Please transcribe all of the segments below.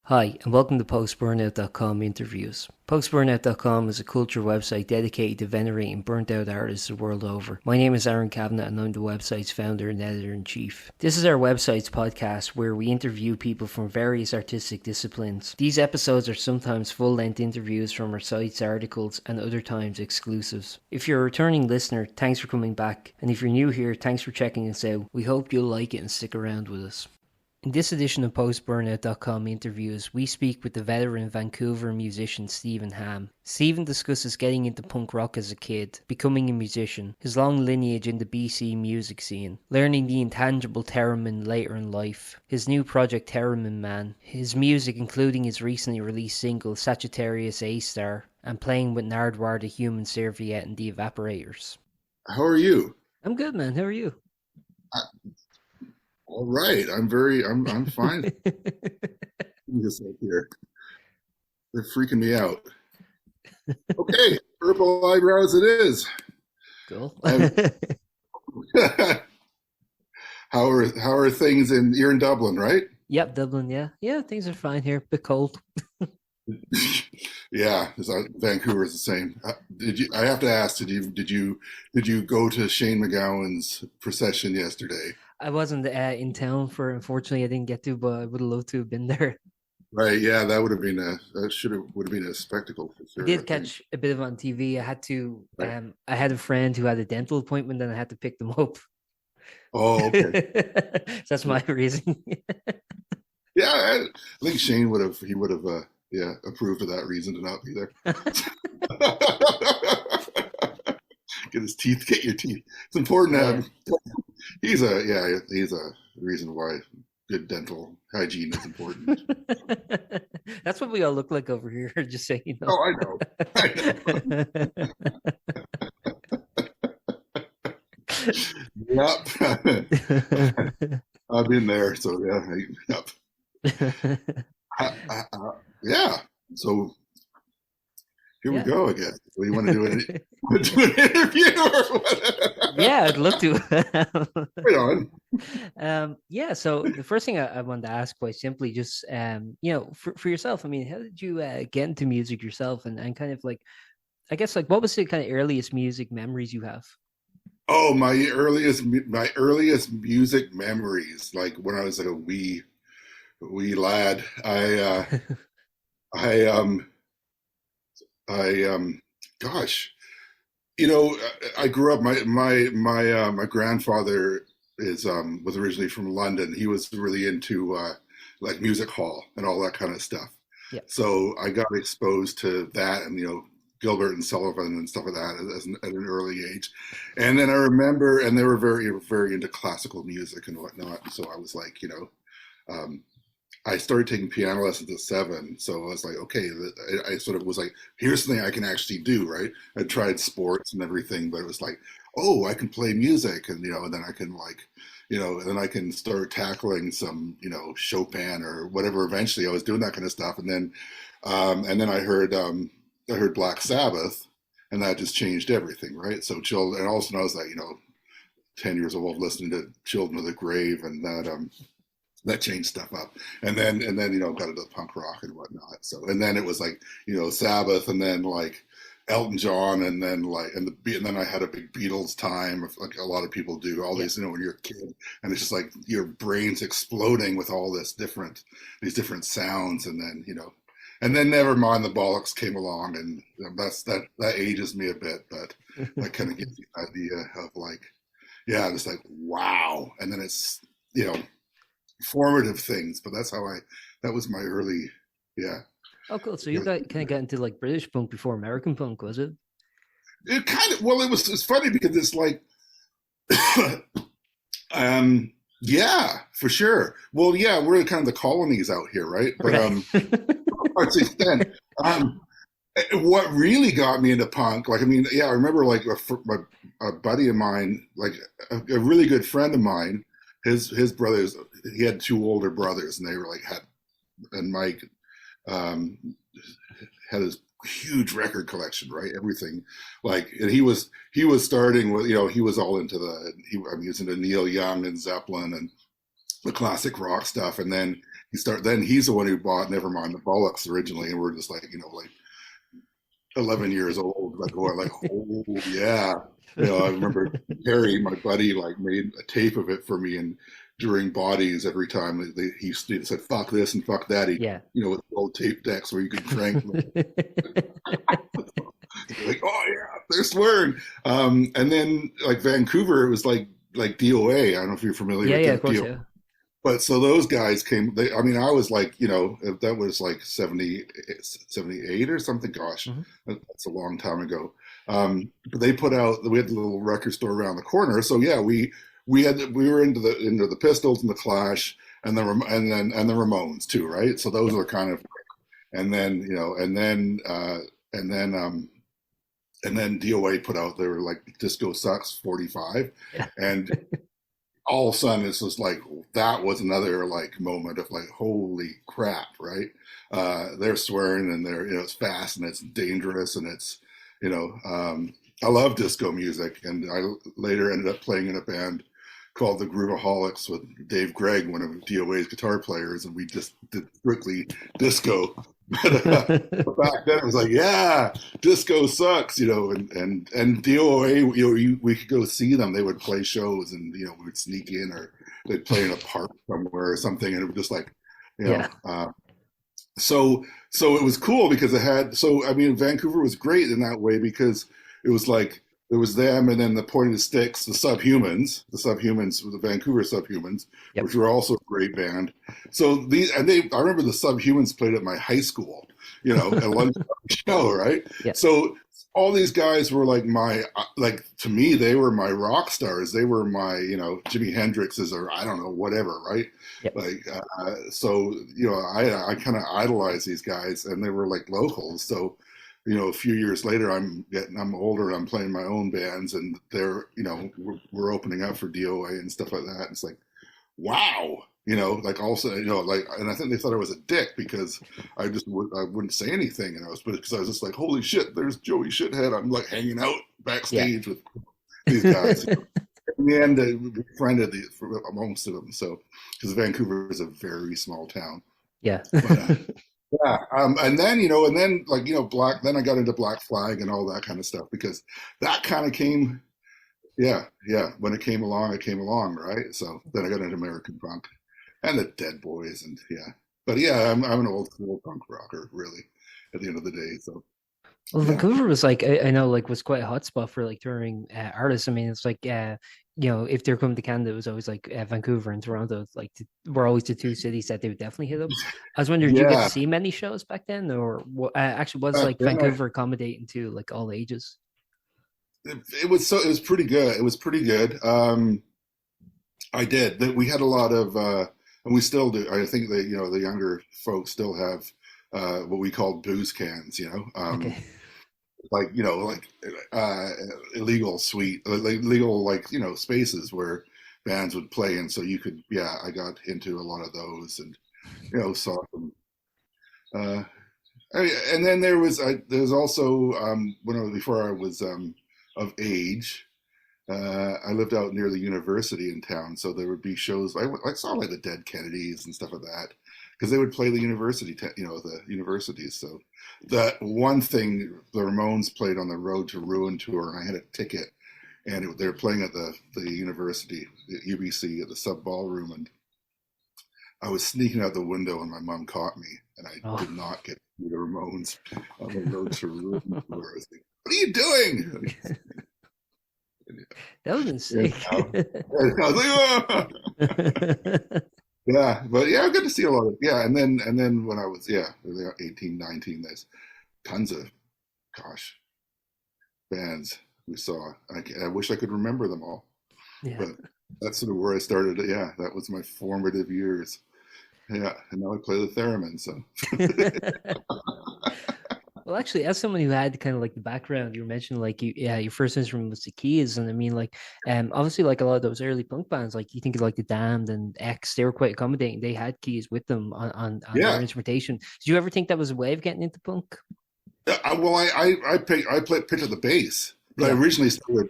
Hi, and welcome to Post-Burnout.com interviews. Post-Burnout.com is a culture website dedicated to venerating burnt-out artists the world over. My name is Aaron Kavanagh, and I'm the website's founder and editor-in-chief. This is our website's podcast where we interview people from various artistic disciplines. These episodes are sometimes full-length interviews from our site's articles and other times exclusives. If you're a returning listener, thanks for coming back. And if you're new here, thanks for checking us out. We hope you'll like it and stick around with us. In this edition of Post-Burnout.com interviews, we speak with the veteran Vancouver musician Stephen Hamm. Stephen discusses getting into punk rock as a kid, becoming a musician, his long lineage in the BC music scene, learning the intangible Theremin later in life, his new project Theremin Man, his music including his recently released single Sagitarius A-Star, and playing with Nardwuar the Human Serviette and the Evaporators. How are you? I'm good, man. How are you? All right. I'm fine. Just up here. They're freaking me out. Okay, purple eyebrows it is. Cool. How are things you're in Dublin, right? Yep, Dublin, yeah. Yeah, things are fine here. Bit cold. Yeah, Vancouver's the same. I have to ask, did you go to Shane MacGowan's procession yesterday? I wasn't in town for, unfortunately, I didn't get to, but I would have loved to have been there. Right, yeah, that would have been a spectacle for I sure, I did think. catch a bit of it on TV. Right. I had a friend who had a dental appointment and I had to pick them up. Oh, So okay. that's my reason. Yeah, I think Shane would have yeah, approved of that reason to not be there. Get your teeth. It's important to Yeah. have. He's a reason why good dental hygiene is important. That's what we all look like over here, just so you know. Oh, I know. I know. Yep. I've been there, so yeah. Yep. Yeah. So here we Yeah. go. I guess. So you want to do do an interview or what? Yeah, I'd love to. Right on. Yeah, so the first thing I wanted to ask quite simply, just for yourself, I mean, how did you get into music yourself, and kind of like, I guess, like, what was the kind of earliest music memories you have? Oh, my earliest music memories, like when I was like a wee lad. I I gosh, I grew up. My grandfather is was originally from London. He was really into like music hall and all that kind of stuff. Yeah. So I got exposed to that, and Gilbert and Sullivan and stuff like that at an early age. And then I remember, and they were very into classical music and whatnot. So I was like, um, I started taking piano lessons at 7, so I was like, okay, I sort of was like, here's something I can actually do, right? I tried sports and everything, but it was like, oh, I can play music, and and then I can and then I can start tackling some, Chopin or whatever. Eventually, I was doing that kind of stuff, and then I heard Black Sabbath, and that just changed everything, right? So, children, and also I was like, 10 years old, listening to Children of the Grave, and that changed stuff up. And then got into punk rock and whatnot. So, and then it was like, Sabbath, and then like Elton John, and then and then I had a big Beatles time, like a lot of people do. All Yeah. these, when you're a kid, and it's just like your brain's exploding with all these different sounds, and then never mind, the bollocks came along, and that ages me a bit, but that kind of gives you an idea of like, yeah, just like wow. And then it's formative things, but that was my early, yeah. Oh, cool. So you kind of got into like British punk before American punk, was it? It kind of, well, it's funny because it's like, yeah, for sure. Well, yeah, we're kind of the colonies out here, right? But Right. to extent, what really got me into punk, like, I mean, yeah, I remember like a buddy of mine, like a really good friend of mine, his brothers, he had 2 older brothers, and they were like and Mike um, had his huge record collection, right? Everything, like, and he was starting with, he was all into he was into Neil Young and Zeppelin and the classic rock stuff, and then he's the one who bought Nevermind the Bollocks originally, and we're just like, like 11 years old, like going like, oh yeah. I remember Harry, my buddy, like made a tape of it for me, and during bodies, every time he said "fuck this" and "fuck that," Yeah. with old tape decks where you could crank them. Like, oh yeah, they're swearing. And then like Vancouver, it was like DOA. I don't know if you're familiar with Yeah, that. of course, DOA. yeah. But so those guys came. I was like, that was like 70, 78 or something. Gosh, Mm-hmm. that's a long time ago. But they put out. We had the little record store around the corner. So yeah, we were into the Pistols and the Clash and the Ramones too, right? So those were kind of, and then and then DOA put out, they were like Disco Sucks 45, Yeah. and all of a sudden it's just like, that was another like moment of like, holy crap, right? They're swearing, and it's fast and it's dangerous, and it's I love disco music, and I later ended up playing in a band called the Grooveaholics with Dave Gregg, one of DOA's guitar players, and we just did strictly disco. But back then it was like, yeah, disco sucks, and DOA, we could go see them. They would play shows, and we would sneak in, or they'd play in a park somewhere or something, and it was just like, Yeah. So it was cool because Vancouver was great in that way, because it was like, it was them, and then the Pointed Sticks, the Vancouver Subhumans, Yep. which were also a great band. So I remember the Subhumans played at my high school, at a lunchtime show, right? Yeah. So all these guys were like to me, they were my rock stars. They were my, Jimi Hendrix's, or I don't know, whatever, right? Yep. Like, I kind of idolized these guys, and they were like locals. So, a few years later, I'm older, and I'm playing my own bands, and they're, we're opening up for DOA and stuff like that. And it's like, wow, like also, and I think they thought I was a dick because I wouldn't say anything, and because I was just like, holy shit, there's Joey Shithead. I'm like hanging out backstage with these guys. In the end, we befriended most of them. So, because Vancouver is a very small town. Yeah. But, yeah, and then Black. Then I got into Black Flag and all that kind of stuff, because that kind of came, yeah. When it came along, right? So then I got into American punk and the Dead Boys, and but I'm an old school punk rocker, really, at the end of the day. So. Well, Vancouver was like, I know, like, was quite a hot spot for like touring artists. I mean, it's like, if they're coming to Canada, it was always like Vancouver and Toronto. Like, were always the two cities that they would definitely hit up. I was wondering, did you get to see many shows back then, or actually was like Vancouver accommodating to like all ages? It was pretty good. It was pretty good. I did. We had a lot of, and we still do. I think that the younger folks still have what we call booze cans. Okay. Like illegal spaces where bands would play, and so you could, I got into a lot of those, and saw them. And then there was also before I was of age. I lived out near the university in town, so there would be shows. I saw like the Dead Kennedys and stuff like that, because they would play the university, the universities. So that one thing, the Ramones played on the Road to Ruin tour, and I had a ticket, and they were playing at the university, the UBC, at the sub ballroom, and I was sneaking out the window, and my mom caught me, and I did not get the Ramones on the Road to Ruin tour. I was like, "What are you doing?" That would have been sick. I was like, yeah, but I got to see a lot of, and then when I was 18, 19, there's tons of bands we saw. I wish I could remember them all, but that's sort of where I started. Yeah, that was my formative years. Yeah, and now I play the theremin. So. Well, actually, as someone who had kind of like the background, you mentioned like your first instrument was the keys, and I mean, like, obviously, like a lot of those early punk bands, like you think of like the Damned and X, they were quite accommodating. They had keys with them on their instrumentation. Did you ever think that was a way of getting into punk? Well, I picked up the bass, But I Yeah. originally started,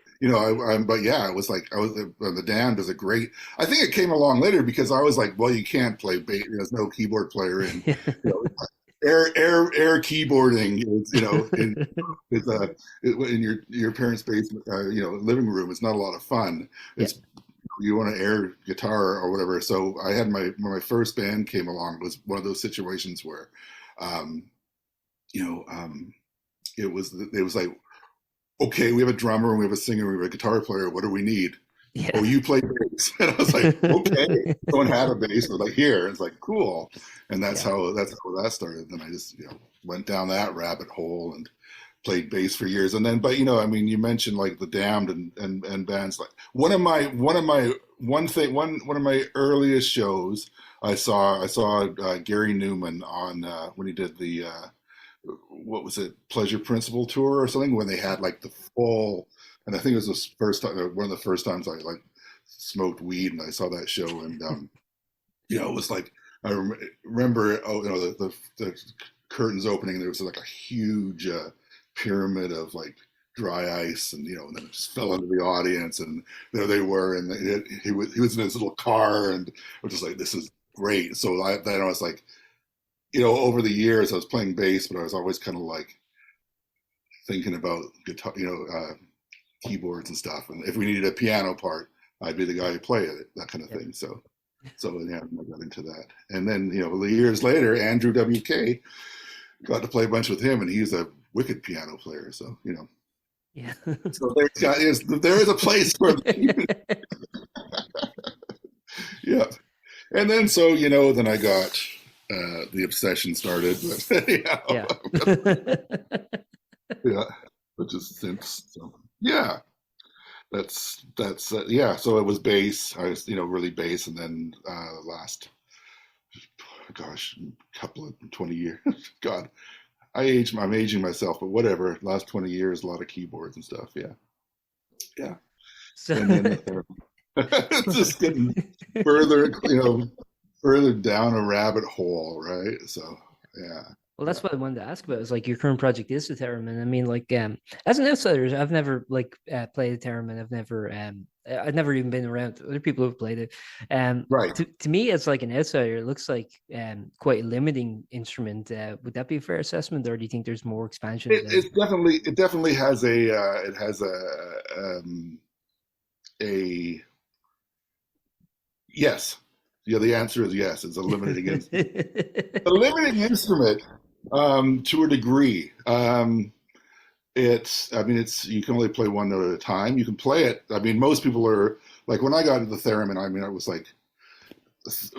but yeah, it was like I was the Damned is a great. I think it came along later because I was like, well, you can't play bass. There's no keyboard player in, you know, air keyboarding is, is in your parents' basement, living room. It's not a lot of fun. Yeah. It's you want an air guitar or whatever. So I had when my first band came along, it was one of those situations where, um, you know, it was like, okay, we have a drummer and we have a singer, we have a guitar player. What do we need? Oh, Yeah. you play bass. And I was like, okay. Someone had a bass. I was like, here. It's like, cool. And that's Yeah. how that started. Then I just, went down that rabbit hole and played bass for years. And then, but I mean, you mentioned like the Damned and bands like one of my earliest shows I saw Gary Newman on when he did the what was it, Pleasure Principle tour or something, when they had like the full, and I think it was the first time, one of the first times I like smoked weed, and I saw that show, and it was like I remember, the curtains opening, and there was like a huge pyramid of like dry ice, and and then it just fell into the audience, and there they were, and he was in his little car, and I was just like, this is great. So then I was like, over the years, I was playing bass, but I was always kind of like thinking about guitar, keyboards and stuff. And if we needed a piano part, I'd be the guy who played it, that kind of thing. So yeah, I got into that. And then, the years later, Andrew WK, got to play a bunch with him, and he's a wicked piano player. So, Yeah. so there is a place for yeah. And then, so, then I got, the obsession started, but Yeah. yeah, which is since, so yeah, yeah. So it was bass. I was, really bass, and then last, gosh, couple of 20 years, God, I'm aging myself, but whatever. Last 20 years, a lot of keyboards and stuff. Yeah, yeah. So And then it's just getting further, further down a rabbit hole, right? So yeah. well, that's what I wanted to ask about. Is like your current project is the Theremin. I mean, like, as an outsider, I've never like played the Theremin. I've never even been around other people who've played it. Right. To me, as like an outsider, it looks like quite a limiting instrument. Would that be a fair assessment, or do you think there's more expansion to that? It definitely has a yes. Yeah, the answer is yes. It's a limiting instrument, to a degree. I mean, you can only play one note at a time. You can play it. I mean, most people are like, when I got into the Theremin, I mean, I was like,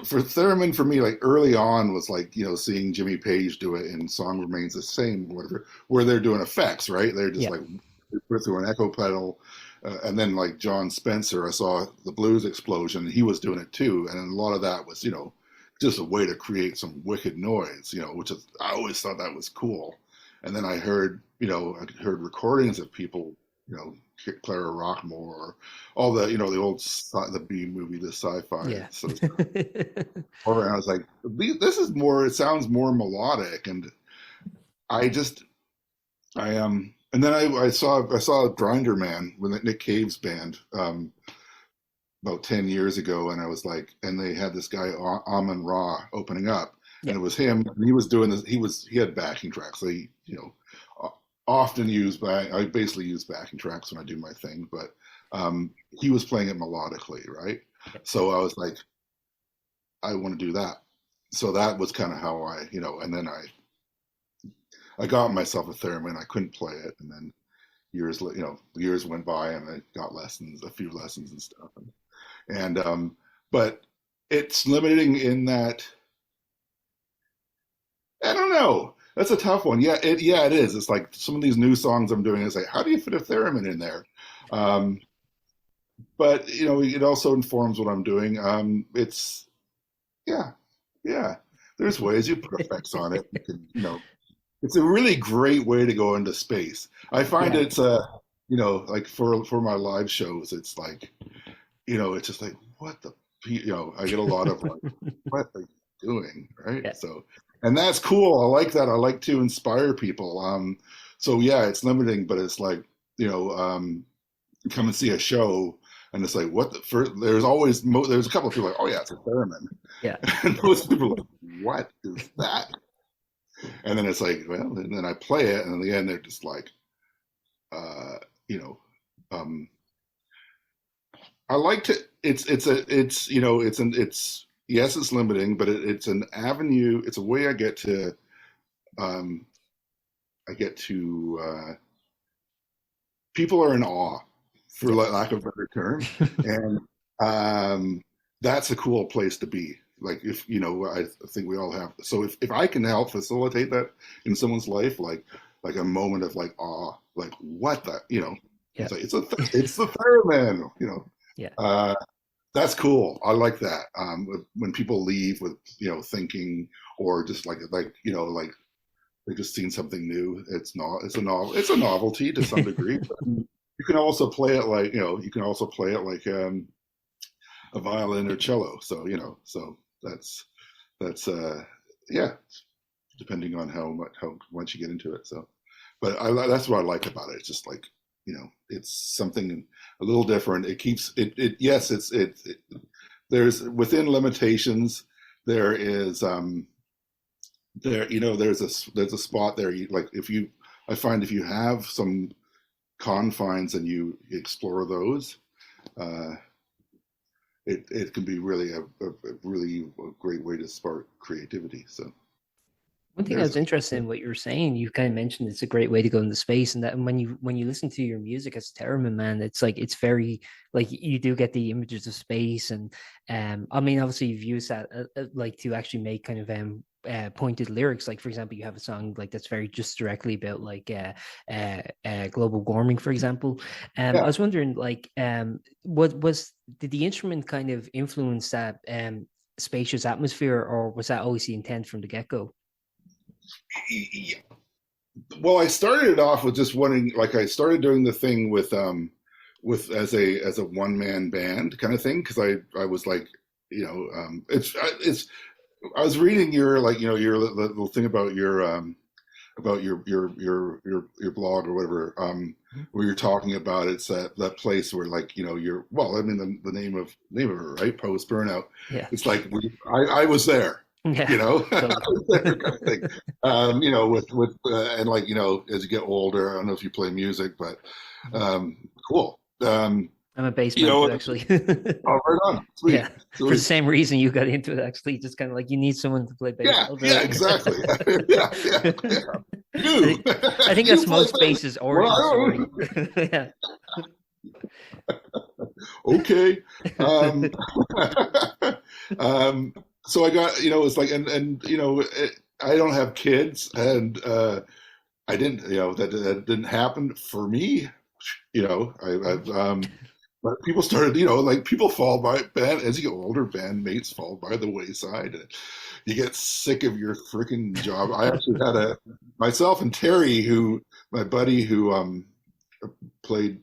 for Theremin, for me, like early on was like, seeing Jimmy Page do it in Song Remains the Same, whatever, where they're doing effects, right? They're just Yeah. like, put through an echo pedal. And then like John Spencer, I saw the Blues Explosion, and he was doing it too. And a lot of that was, just a way to create some wicked noise, which is, I always thought that was cool. And then I heard recordings of people, Clara Rockmore, or all the, the old, the B movie, the sci-fi. Yeah. So, or I was like, it sounds more melodic. And and then I saw Grinder Man with Nick Cave's band, about 10 years ago, and I was like, and they had this guy Amon Ra opening up, and it was him, and he was doing this. He had backing tracks. I basically use backing tracks when I do my thing, but he was playing it melodically, right? So I was like, I want to do that. So that was kind of how and then I got myself a Theremin. I couldn't play it, and then years went by, and I got a few lessons and stuff, and but it's limiting in that, I don't know. That's a tough one. Yeah, it is. It's like some of these new songs I'm doing. It's like, how do you fit a Theremin in there? But it also informs what I'm doing. Yeah. There's ways you put effects on it. You can, it's a really great way to go into space. I find it's like for my live shows, it's like, it's just like, what the, I get a lot of like, what are you doing, right? Yeah. So, and that's cool. I like that. I like to inspire people. So yeah, it's limiting, but it's like, you know, come and see a show, and it's like, what the first? There's always there's a couple of people like, oh yeah, it's a theremin, Yeah. and most people are like, what is that? And then it's like, well, and then I play it, and in the end, they're just like, you know, I like to. It's you know, it's yes, it's limiting, but it's an avenue. It's a way um, I get to people are in awe, for lack of a better term, and that's a cool place to be. Like, if you know, I think we all have. So if I can help facilitate that in someone's life, like a moment of like awe, like what the, you know, Yeah. it's like it's the Theremin, you know. Yeah. That's cool. I like that. When people leave with, you know, thinking, or just like you know, like they've just seen something new. It's a novelty to some degree. But you can also play it like, you know, a violin or cello. So, you know, so that's yeah, depending on how much you get into it. So, but that's what I like about it. It's just like, you know, it's something a little different. It keeps it yes, there's within limitations. There is there, you know, there's a spot there. Like, I find if you have some confines and you explore those, uh, it can be really a really great way to spark creativity. So One thing I there's was interested in what you were saying, you kind of mentioned it's a great way to go into space, and that when you listen to your music as Theremin Man, it's like it's very like you do get the images of space, and I mean obviously you've used that like to actually make kind of pointed lyrics. Like for example, you have a song like that's very just directly about like global warming, for example. I yeah. was wondering like what was did the instrument kind of influence that spacious atmosphere, or was that always the intent from the get go? Well, I started it off with just wanting, like, I started doing the thing with as a one man band kind of thing, because I was like, you know, it's I was reading your, like, you know, your little thing about your blog or whatever, where you're talking about it's that place where, like, you know, you're, well, I mean, the name of it, right? Post Burnout. Yeah. It's like I was there, Yeah, you know, I totally. was there kind of thing. You know, with and, like, you know, as you get older, I don't know if you play music, but cool. I'm a bass You man too, know, actually. oh, right on, Yeah, sweet, for the sweet. same reason you got into it, actually. Just kind of like you need someone to play bass Yeah, all yeah, day. exactly. Yeah, yeah, yeah. I You, think I think you that's play most bass. bass's Well, origin I story. don't. Yeah. Okay. Um, um, so I got, you know, it's like, and you know, I don't have kids, and I didn't, you know, that didn't happen for me. You know, but people started, you know, like, people fall by band as you get older. Bandmates fall by the wayside, and you get sick of your freaking job. I actually had myself and Terry, my buddy, who played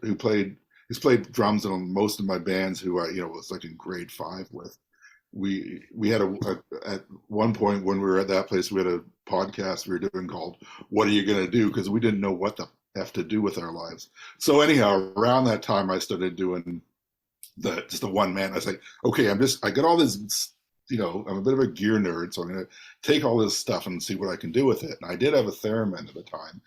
he's played drums in most of my bands, who I, you know, was like in grade 5 with. We had at one point when we were at that place, we had a podcast we were doing called "What Are You Gonna Do?" because we didn't know what the f to do with our lives. So anyhow, around that time, I started doing just the one man. I was like, okay, I got all this. You know, I'm a bit of a gear nerd, so I'm gonna take all this stuff and see what I can do with it. And I did have a theremin at the time,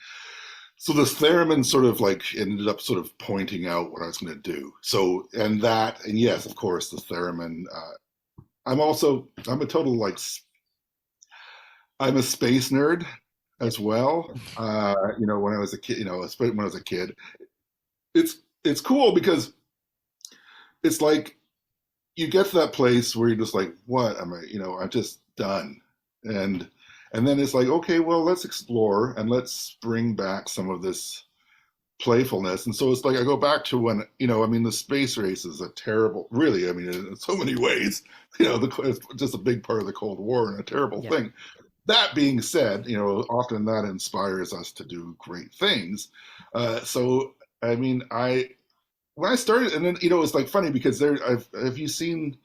so this theremin sort of like ended up sort of pointing out what I was going to do. So, and yes, of course, the theremin. I'm a total, like, I'm a space nerd as well. You know, when I was a kid, you know, especially when I was a kid, it's cool because it's like you get to that place where you're just like, what am I? You know, I'm just done, and then it's like, okay, well, let's explore and let's bring back some of this playfulness. And so it's like I go back to when, you know, I mean, the space race is a terrible, really, I mean, in so many ways, you know, it's just a big part of the Cold War and a terrible Yeah. thing. That being said, you know, often that inspires us to do great things. So, I mean, when I started, and then, you know, it's like funny because have you seen,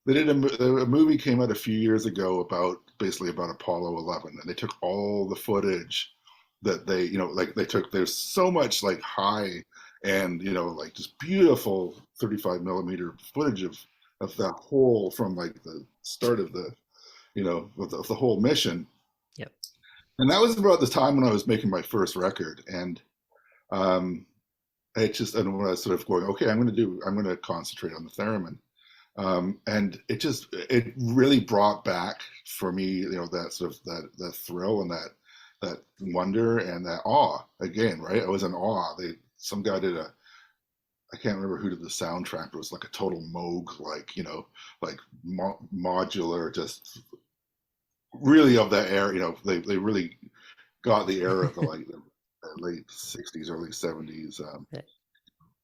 they did a movie came out a few years ago about, basically about Apollo 11, and they took all the footage that they, you know, like, there's so much, like, high and like just beautiful 35 millimeter footage of that whole, from like the start of the of the whole mission. Yep. And that was about the time when I was making my first record, and and when I was sort of going, okay, I'm going to concentrate on the theremin. And it really brought back for me, that sort of that thrill and that wonder and that awe again, right? I was in awe. Some guy did I can't remember who did the soundtrack, but it was like a total Moog, like modular, just really of that era. They really got the era of the like the late 60s, early 70s,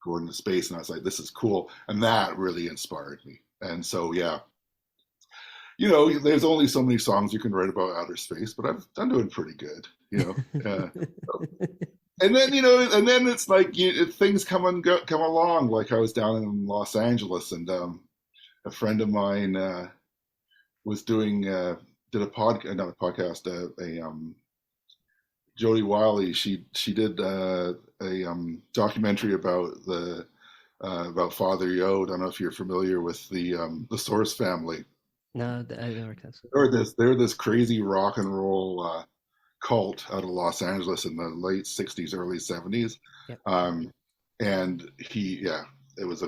going to space, and I was like, this is cool, and that really inspired me. And so there's only so many songs you can write about outer space, but I'm doing pretty good. And then and then it's like things come along. Like I was down in Los Angeles, and a friend of mine was doing did a podcast, not a podcast, Jody Wiley. She did a documentary about about Father Yo. I don't know if you're familiar with the Source family. No, I don't recognize. They're this crazy rock and roll cult out of Los Angeles in the late 60s, early 70s. Yep. And it was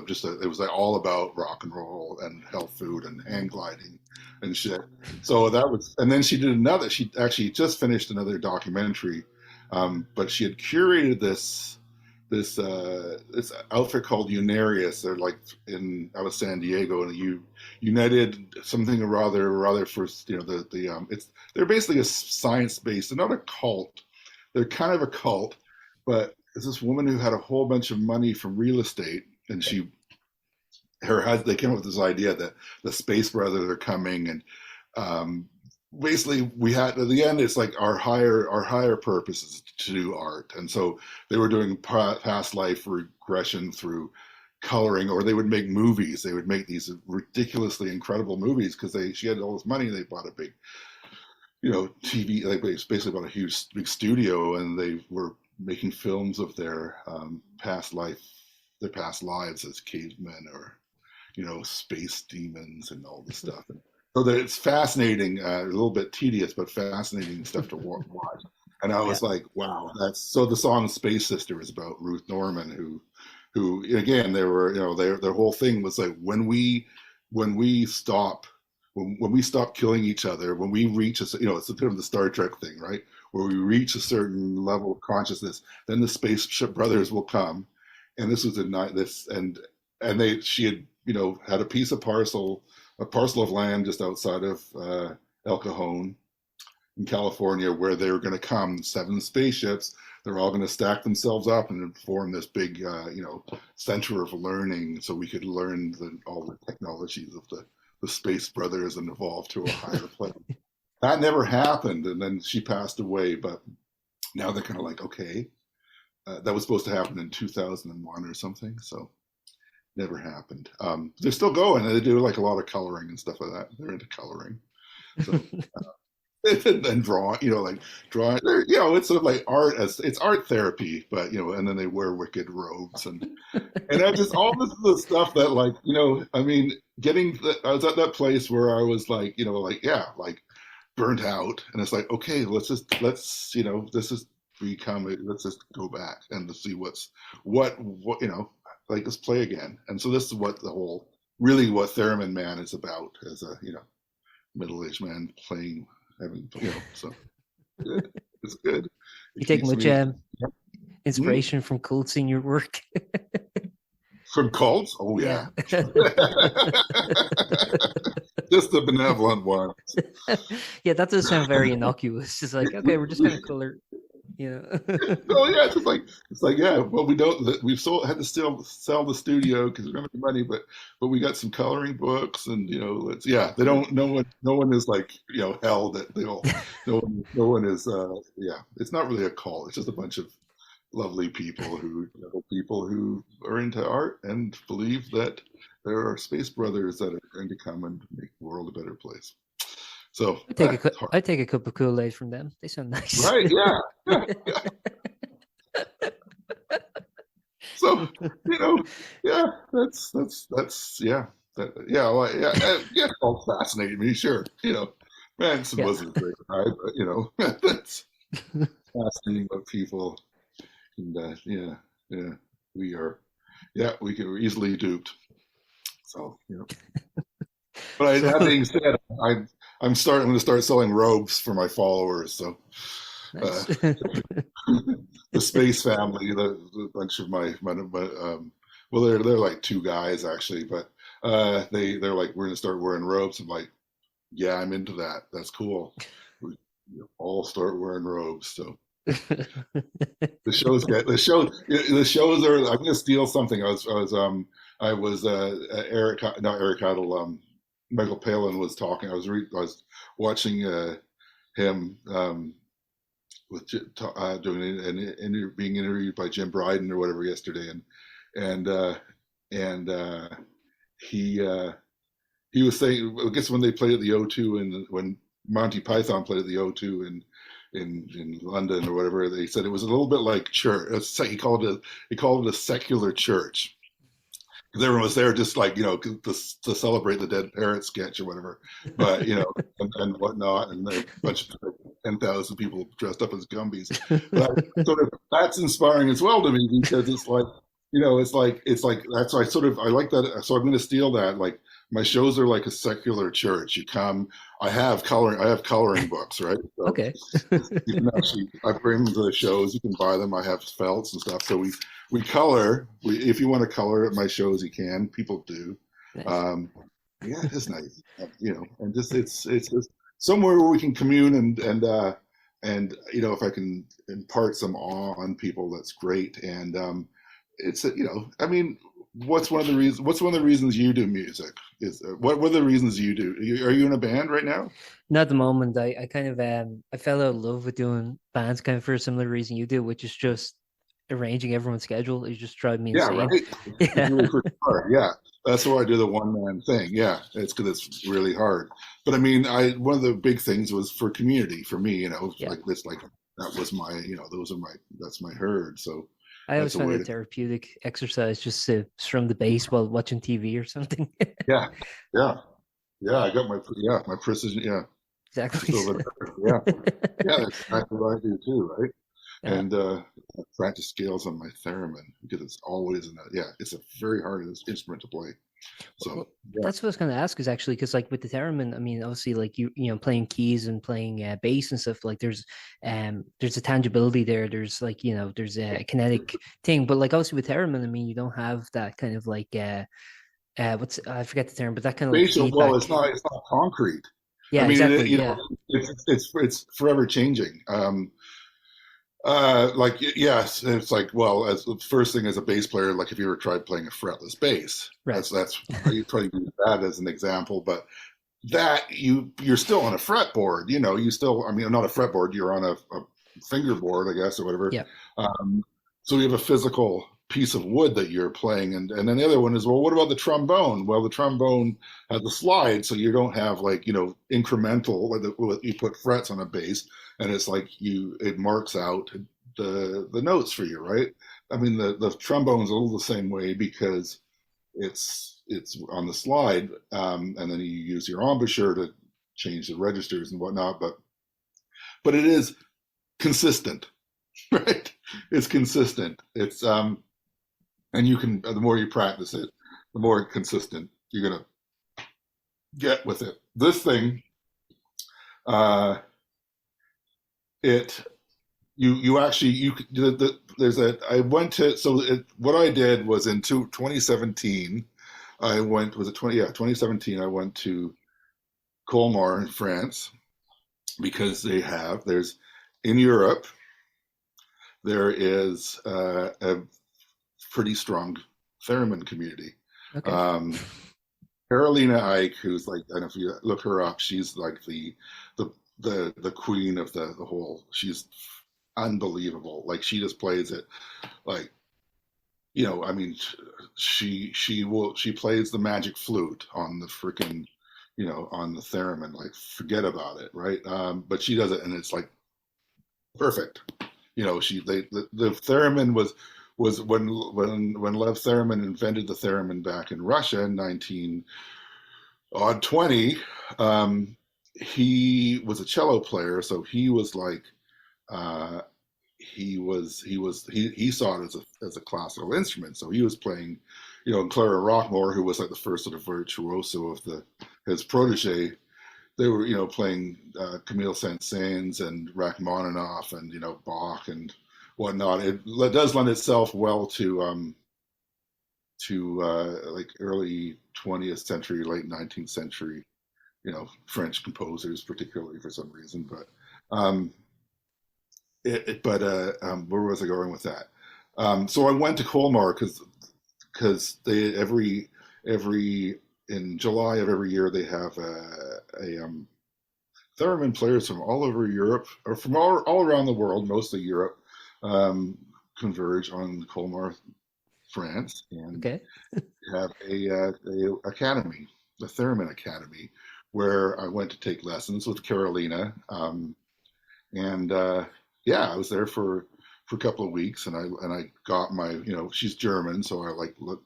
like all about rock and roll and health food and hang gliding and shit. So and then she actually just finished another documentary, but she had curated this outfit called Unarius. They're like out of San Diego, and United something or rather for they're basically a science-based. They're not a cult. They're kind of a cult, but there's this woman who had a whole bunch of money from real estate, and they came up with this idea that the Space Brothers are coming, and basically we had, at the end, it's like our higher purpose is to do art. And so they were doing past life regression through coloring, or they would make movies. They would make these ridiculously incredible movies because she had all this money. They bought a big TV, like basically bought a huge big studio, and they were making films of their past lives as cavemen or space demons and all this stuff. So that it's fascinating, a little bit tedious, but fascinating stuff to watch. And I was like, wow, so the song Space Sister is about Ruth Norman, who again, they were, their whole thing was like, when we stop killing each other, when we reach it's a bit of the Star Trek thing, right? Where we reach a certain level of consciousness, then the Spaceship Brothers will come. And this was she had, had a parcel of land just outside of El Cajon in California, where they were going to come 7 spaceships. They're all going to stack themselves up and form this big, center of learning, so we could learn all the technologies of the Space Brothers and evolve to a higher plane. That never happened, and then she passed away. But now they're kind of like, okay, that was supposed to happen in 2001 or something, so never happened. They're still going, and they do like a lot of coloring and stuff like that. They're into coloring, so and drawing, drawing. It's sort of like art, it's art therapy, but and then they wear wicked robes and I just all this stuff that I mean, I was at that place where I was like, burnt out, and it's like, okay, let's just this is let's just go back and to see what let's play again. And so this is what what Theremin Man is about, as a middle-aged man playing, so good. It's good. You take much inspiration from cults in your work? From cults? Oh yeah. Just the benevolent ones. Yeah, that does sound very innocuous. Just like, okay, we're just gonna color. Oh yeah, it's like yeah. Well, we've had to still sell the studio because we don't have the money, but we got some coloring books, and they don't. No one is like held that they all. No one is. It's not really a cult. It's just a bunch of lovely people who are into art and believe that there are space brothers that are going to come and make the world a better place. So I take a cup of Kool-Aid from them. They sound nice, right? Yeah. So, you know, yeah, that's yeah, yeah, well, yeah, yeah, it all fascinated me. Sure, Manson Yeah. wasn't a great guy, but that's fascinating what people and yeah, yeah, we are, yeah, we're easily duped. So, but that So being said, I'm going to start selling robes for my followers. So, uh, nice. the Space Family, the bunch of well, they're like two guys actually, but they're like, we're gonna start wearing robes. I'm like, yeah, I'm into that. That's cool. We all start wearing robes. So the shows are. I'm gonna steal something. Eric, not Eric Idle. Michael Palin was talking. I was watching him with doing being interviewed by Jim Bryden or whatever yesterday, and uh, and he he was saying, I guess when they played at the O2 and when Monty Python played at the O2 in London or whatever, they said it was a little bit like church. He called it a secular church because everyone was there just like to celebrate the dead parrot sketch or whatever, but and whatnot, and a bunch of 10,000 people dressed up as Gumbies. But that's inspiring as well to me because it's like it's like that's I like that. So I'm going to steal that. Like my shows are like a secular church. You come, I have coloring books, right? So Okay. you can actually, I bring the shows. You can buy them. I have felts and stuff. So we color. If you want to color at my shows, you can. People do. Nice. Um, yeah, it is nice, and just it's just somewhere where we can commune and if I can impart some awe on people, that's great. And it's I mean, what's one of the reasons you do music? What are the reasons you do? Are you in a band right now? Not at the moment. I kind of I fell out of love with doing bands kind of for a similar reason you do, which is just arranging everyone's schedule. It just drives me Yeah, insane. right. It's Yeah. really freaking hard. Yeah, that's why I do the one man thing. Yeah, it's because it's really hard. But I mean, I one of the big things was for community for me. Yeah. Like this, like that was my, that's my herd. So I always that's a find way it to. therapeutic exercise just to strum the bass while watching TV or something. Yeah, yeah, yeah. I got my precision. Yeah, just Exactly. over there. Yeah, yeah. That's exactly what I do too, right? Yeah. And I practice scales on my theremin because it's always it's a very hard instrument to play. So Well, yeah, that's what I was going to ask is actually because like with the theremin, I mean, obviously like playing keys and playing bass and stuff like there's a tangibility there. There's like there's a kinetic thing, but like obviously with theremin, I mean, you don't have that kind of like what's I forget the term, but that kind of like spatial. Well, feedback. it's not concrete. I Yeah, mean, exactly. Yeah, it's forever changing. Like yes, it's like well, as the first thing as a bass player, like if you ever tried playing a fretless bass, right. that's you try to use that as an example, but that you're still on a fretboard, you still, I mean, not a fretboard, you're on a fingerboard, I guess, or whatever. Yeah, Um, so you have a physical piece of wood that you're playing, and then the other one is, well, what about the trombone? Well, the trombone has a slide, so you don't have like incremental. You put frets on a bass, and it's like it marks out the notes for you, right? I mean, the trombone's a little the same way because it's on the slide, and then you use your embouchure to change the registers and whatnot. But it is consistent, right? It's consistent. It's and you can, the more you practice it, the more consistent you're gonna get with it. This thing, uh, it you actually there's a I went to what I did was in 2017. I went was it 2017. I went to Colmar in France because there's in Europe there is a pretty strong theremin community. okay. Um, Carolina Ike, who's like, I don't know if you look her up, she's like the queen of the whole. She's unbelievable. Like she just plays it like I mean, she plays the magic flute on the freaking on the theremin. Like forget about it, right? But she does it, and it's like perfect. She the theremin was when Lev Theremin invented the theremin back in Russia in 1920. He was a cello player, so he was like uh, he saw it as a classical instrument. So he was playing, Clara Rockmore, who was like the first sort of virtuoso of his protege. They were, playing Camille Saint-Saëns and Rachmaninoff and Bach and whatnot. It does lend itself well to like early 20th century, late 19th century, French composers, particularly for some reason. But um, where was I going with that? So I went to Colmar because they every in July of every year they have a theremin players from all over Europe or from all around the world, mostly Europe, um, converge on Colmar, France, and Okay. have a academy, the Theremin Academy, where I went to take lessons with Carolina. And yeah, I was there for a couple of weeks, and I got my, she's German, so I like look,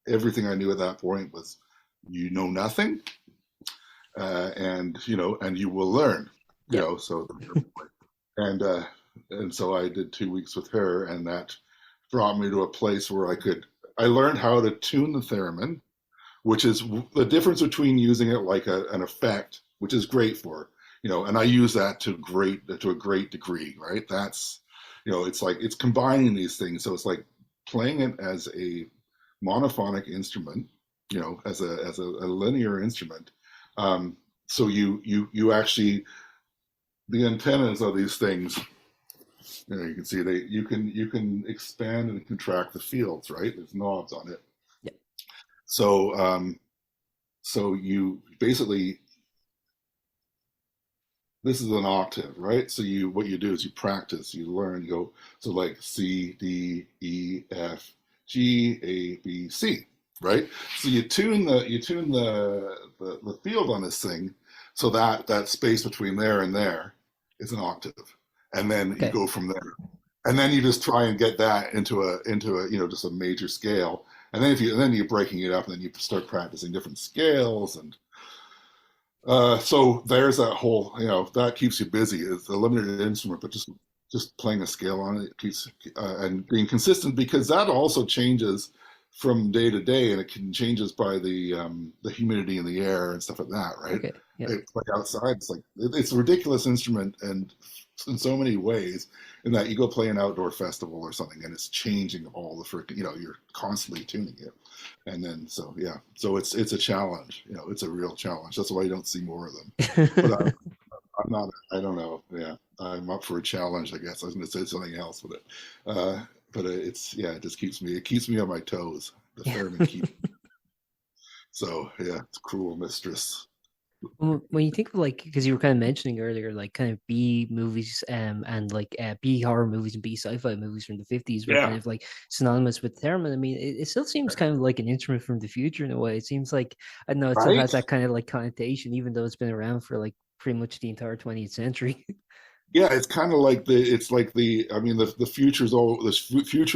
everything I knew at that point was, nothing, and and you will learn, Yep. so and uh, and so I did 2 weeks with her, and that brought me to a place where I learned how to tune the theremin, which is the difference between using it like an effect, which is great for, and I use that to a great degree, right? That's, it's like it's combining these things. So it's like playing it as a monophonic instrument, as a linear instrument. So you actually, the antennas of these things, you can see you can expand and contract the fields, right? There's knobs on it. Yep. So you basically, this is an octave, right? So what you do is you practice, you learn, you go, so like C, D, E, F, G, A, B, C, right? So you tune the field on this thing, so that space between there and there is an octave, and then you Okay. go from there, and then you just try and get that into a just a major scale, and then you're breaking it up, and then you start practicing different scales, and so there's that whole, that keeps you busy. It's a limited instrument, but just playing a scale on it keeps, and being consistent, because that also changes from day to day, and it can changes by the humidity in the air and stuff like that, right? Okay. Yep. It's like outside, it's like it's a ridiculous instrument, and in so many ways, in that you go play an outdoor festival or something, and it's changing all the freaking, you're constantly tuning it. And then, so yeah, so it's a challenge, it's a real challenge. That's why you don't see more of them. But I'm not, I don't know. Yeah, I'm up for a challenge, I guess. I was going to say something else, but it's, yeah, it keeps me on my toes. The Yeah. theremin keep. So yeah, it's cruel mistress. When you think of like, because you were kind of mentioning earlier, like kind of B movies, and like B horror movies and B sci-fi movies from the 50s were kind Yeah, of like synonymous with theremin. I mean, it still seems kind of like an instrument from the future in a way. It seems like, I don't know, it still has right. that kind of like connotation, even though it's been around for like pretty much the entire 20th century. Yeah, it's kind of like I mean, the future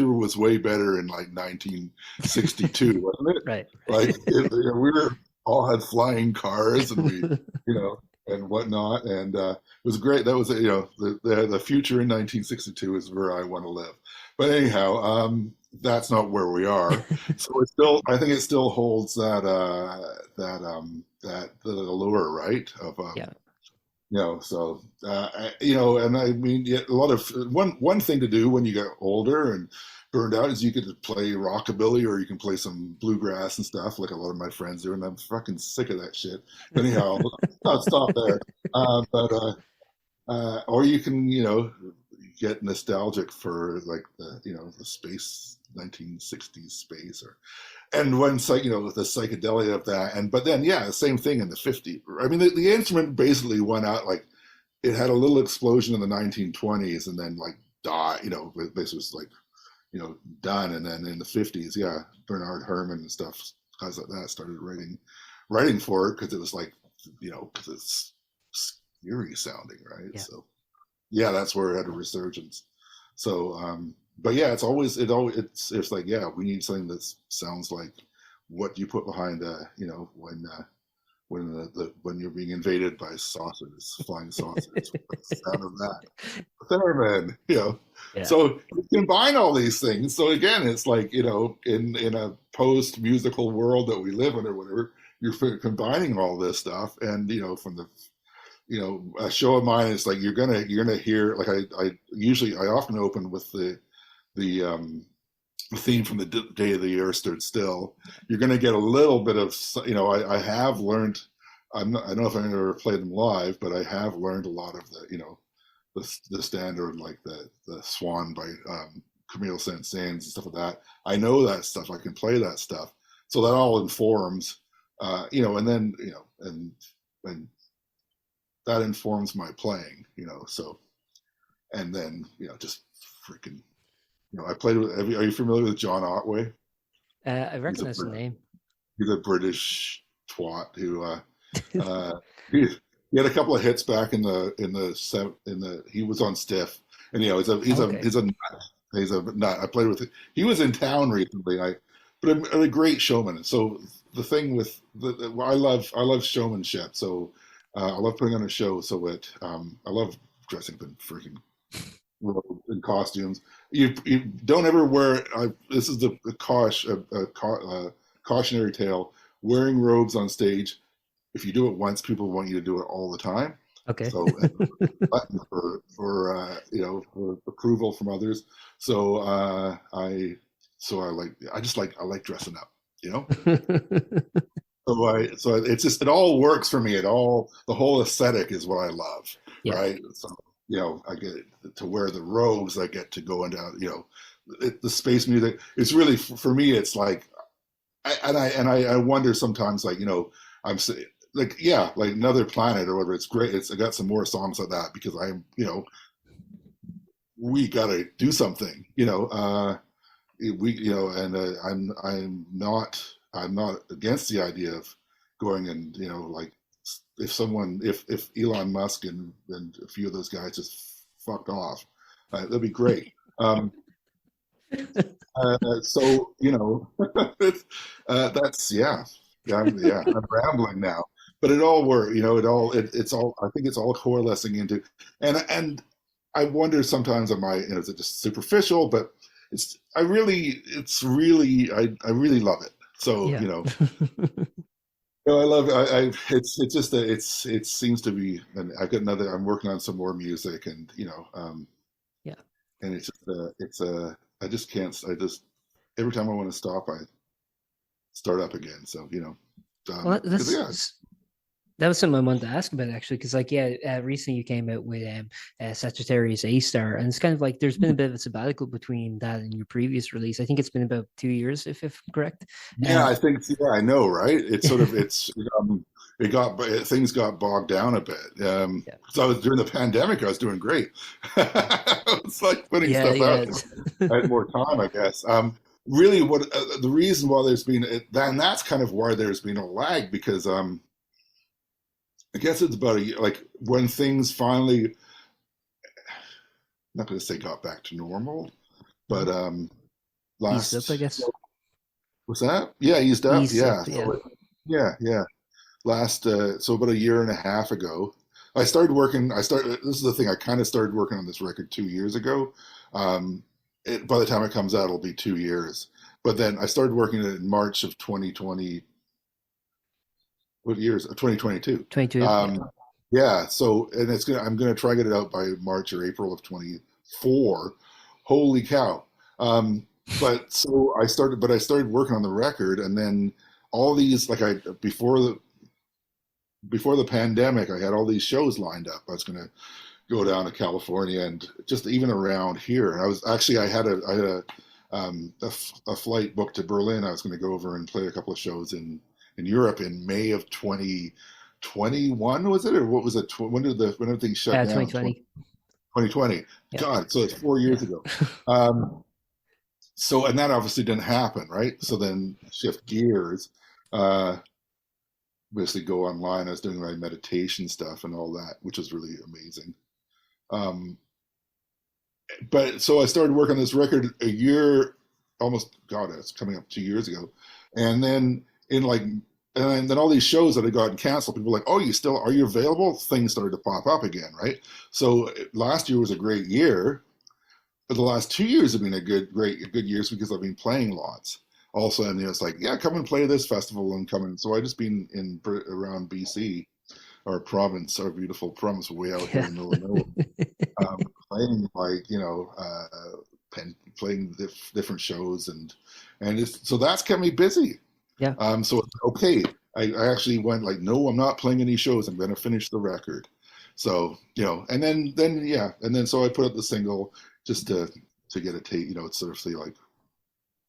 was way better in like 1962, wasn't it? Right. Like we were all had flying cars, and you know, and whatnot, and it was great. That was, the future in 1962 is where I want to live. But anyhow, that's not where we are. So I think it still holds that the allure, right? Of Yeah. so and I mean, yeah, a lot of one thing to do when you get older and burned out is you get to play rockabilly, or you can play some bluegrass and stuff, like a lot of my friends do, and I'm fucking sick of that shit. But anyhow, I'll stop there. Or you can, get nostalgic for like the space 1960s space, or and when the psychedelia of that, and but then yeah, the same thing in the 50s. I mean, the instrument basically went out, like it had a little explosion in the 1920s, and then like died. This was like done, and then in the 50s, yeah, Bernard Herrmann and stuff, guys like that started writing for it, because it was like, because it's scary sounding, right? Yeah. So yeah, that's where it had a resurgence. So but yeah, it's like, yeah, we need something that sounds like what you put behind, when you're being invaded by saucers, flying saucers. What's the sound of that? Theremin, Yeah. So you combine all these things. So again, it's like, in a post musical world that we live in or whatever, you're combining all this stuff, and from the a show of mine is like you're gonna hear, like, I often open with the theme from the day of the earth stood still. You're going to get a little bit of, I have learned, I don't know if I've ever played them live, but I have learned a lot of the standard, like the Swan by Camille Saint-Saëns and stuff like that. I know that stuff. I can play that stuff. So that all informs, and then, and that informs my playing, so, and then, just freaking, I played with, are you familiar with John Otway? I He's a recognize the name. he's a British twat who he, he had a couple of hits back he was on Stiff, and Okay. he's a nut. I played with him. He was in town recently. But a great showman. So the thing with I love showmanship. So I love putting on a show. So I love dressing up in freaking in costumes. You don't ever wear. This is cautionary tale. Wearing robes on stage. If you do it once, people want you to do it all the time. Okay. So button for approval from others. So I like dressing up. So it all works for me. The whole aesthetic is what I love, Yeah. right? So I get to wear the robes. I get to go into the space music. It's really, for me. It's like, I wonder sometimes, like, I'm saying, like, yeah, like Another Planet or whatever. It's great. I got some more songs like that because we got to do something. I'm not against the idea of going and, like, if Elon Musk and a few of those guys just fucked off, that'd be great. So that's, I'm rambling now, but it all works. It's all, I think it's all coalescing into, and I wonder sometimes, is it just superficial? But I really love it. So, Yeah. I love, it's just it seems to be, and I'm working on some more music, and, Yeah. and I just can't, every time I want to stop, I start up again. So, Well, 'cause, yeah, that was something I wanted to ask about, actually, because, like, yeah, recently you came out with Sagittarius A-Star, and it's kind of like there's been a bit of a sabbatical between that and your previous release. I think it's been about 2 years, if I'm correct. yeah, I think, yeah, I know, right? It's sort of, things got bogged down a bit. Yeah. So during the pandemic, I was doing great. It's like putting Yeah, stuff yeah. out. I had more time, I guess. Really, what the reason why there's been and that's kind of why there's been a lag, because I guess it's about a year, like, when things finally, I'm not going to say got back to normal, but Eased up, I last, guess. what's that? Yeah, eased up. Eased Yeah. up, yeah. Yeah. So about a year and a half ago, this is the thing, I kind of started working on this record 2 years ago. By the time it comes out, it'll be 2 years. But then I started working on it in March of 2020. What years? 2022. 22. Yeah. So, and I'm gonna try to get it out by March or April of 24. Holy cow! I started working on the record, and then all these, like, before the pandemic, I had all these shows lined up. I was gonna go down to California and just even around here. And I had a flight booked to Berlin. I was going to go over and play a couple of shows in Europe in May of 2021, was it, or what was it? When did everything shut down? 2020. 2020. Yeah. God, so it's 4 years ago. So, and that obviously didn't happen, right? So then shift gears, basically go online. I was doing my meditation stuff and all that, which was really amazing. but so I started working on this record a year, almost, God, it's coming up 2 years ago. And then in like, and then all these shows that had gotten canceled, people were like, oh, are you available? Things started to pop up again, right? So last year was a great year, but the last 2 years have been good years because I've been playing lots. Also, and it's like, yeah, come and play this festival and come in. So I just been in around BC, our province, our beautiful province, way out here Yeah. in the middle of nowhere, playing like playing different shows and so that's kept me busy. Yeah. So okay, I actually went like, no, I'm not playing any shows. I'm going to finish the record. So and then yeah, and then so I put up the single just to get a tape. It's sort of say like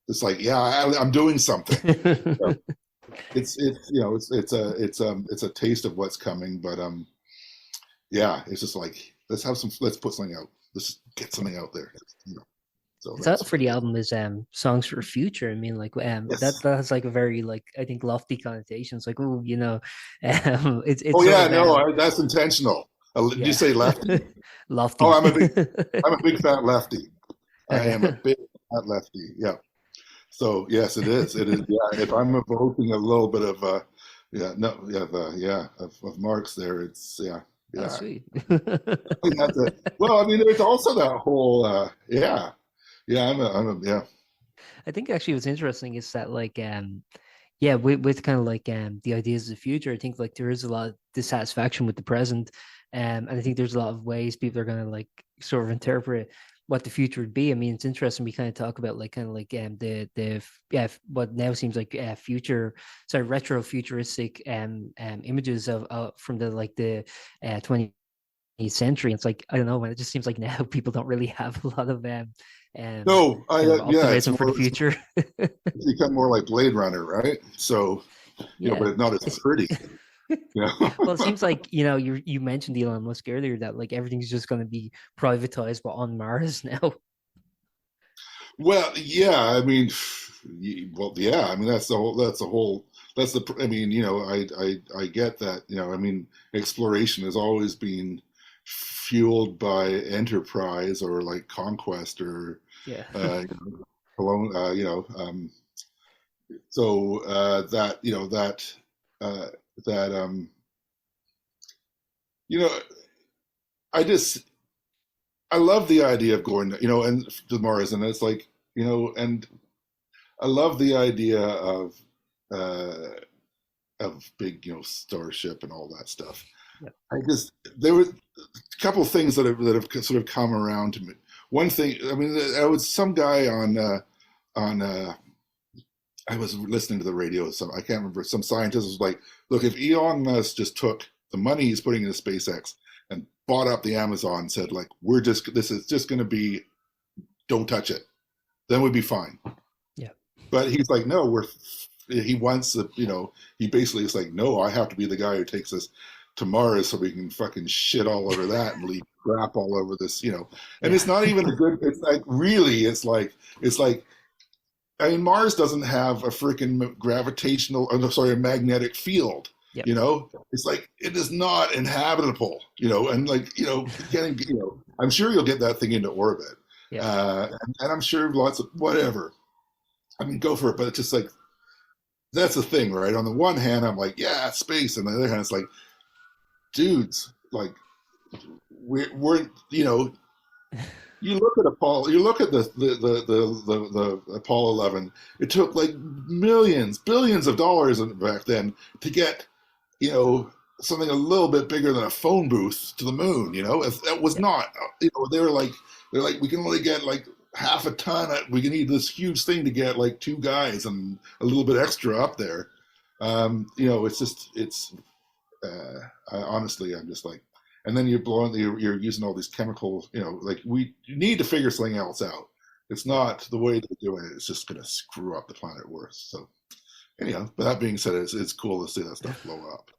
it's like yeah, I'm doing something. So it's a taste of what's coming, but yeah, it's just like let's put something out. Let's get something out there. So The that's title for the album is "Songs for Future." I mean, like yes. that has like a very like I think lofty connotation. It's like oh, it's Oh sort yeah, of no, that's intentional. Did you yeah, say lefty? Oh, lofty. I'm a big fat lefty. I am a Yeah, big fat lefty. Yeah. So yes, it is. It is. Yeah. If I'm evoking a little bit of yeah, no, yeah, of Marx there, it's yeah, oh yeah. sweet. I mean, well, I mean, there's also that whole yeah, yeah. Yeah. I think actually what's interesting is that like yeah with kind of like the ideas of the future I think like there is a lot of dissatisfaction with the present and I think there's a lot of ways people are going to like sort of interpret what the future would be. I mean it's interesting we kind of talk about like kind of like yeah what now seems like future sorry retro futuristic images of from the like the 20th century. It's like I don't know, man. It just seems like now people don't really have a lot of No, kind of yeah, optimism for the future. it's become more like Blade Runner, right? So Yeah. but it's not as It's, pretty. Yeah. well, it seems like, you mentioned Elon Musk earlier that like everything's just going to be privatized but on Mars now. Well, yeah, I mean, well, yeah, I mean I mean, I get that, I mean, exploration has always been fueled by enterprise or like conquest or Yeah. colon, so that, uh, that, you know, I just, I love the idea of going, and to Mars, and it's like, and I love the idea uh, of big, starship and all that stuff. Yeah. There were a couple of things that have sort of come around to me. One thing, I mean, I was some guy on I was listening to the radio. Some I can't remember. Some scientist was like, "Look, if Elon Musk just took the money he's putting into SpaceX and bought up the Amazon, and said like, this is just going to be, don't touch it, then we'd be fine." Yeah. But he's like, no, he wants the, he basically is like, no, I have to be the guy who takes us to Mars so we can fucking shit all over that and leave crap all over this. And Yeah. it's not even a good, it's like, really, it's like, I mean, Mars doesn't have a freaking a magnetic field. Yep. It's like it is not inhabitable. And like getting, I'm sure you'll get that thing into orbit, Yep. and I'm sure lots of whatever. I mean, go for it. But it's just like that's the thing, right? On the one hand, I'm like, yeah, space, and on the other hand, it's like, dudes, like we're you look at Apollo, you look at the Apollo 11. It took like millions, billions of dollars back then to get something a little bit bigger than a phone booth to the moon. It was Yep. not. They're like we can only get like half a ton. We can need this huge thing to get like two guys and a little bit extra up there. It's honestly, I'm just like, and then you're using all these chemicals, like you need to figure something else out. It's not the way they're doing it. It's just going to screw up the planet worse. So anyhow, but that being said, it's cool to see that stuff blow up.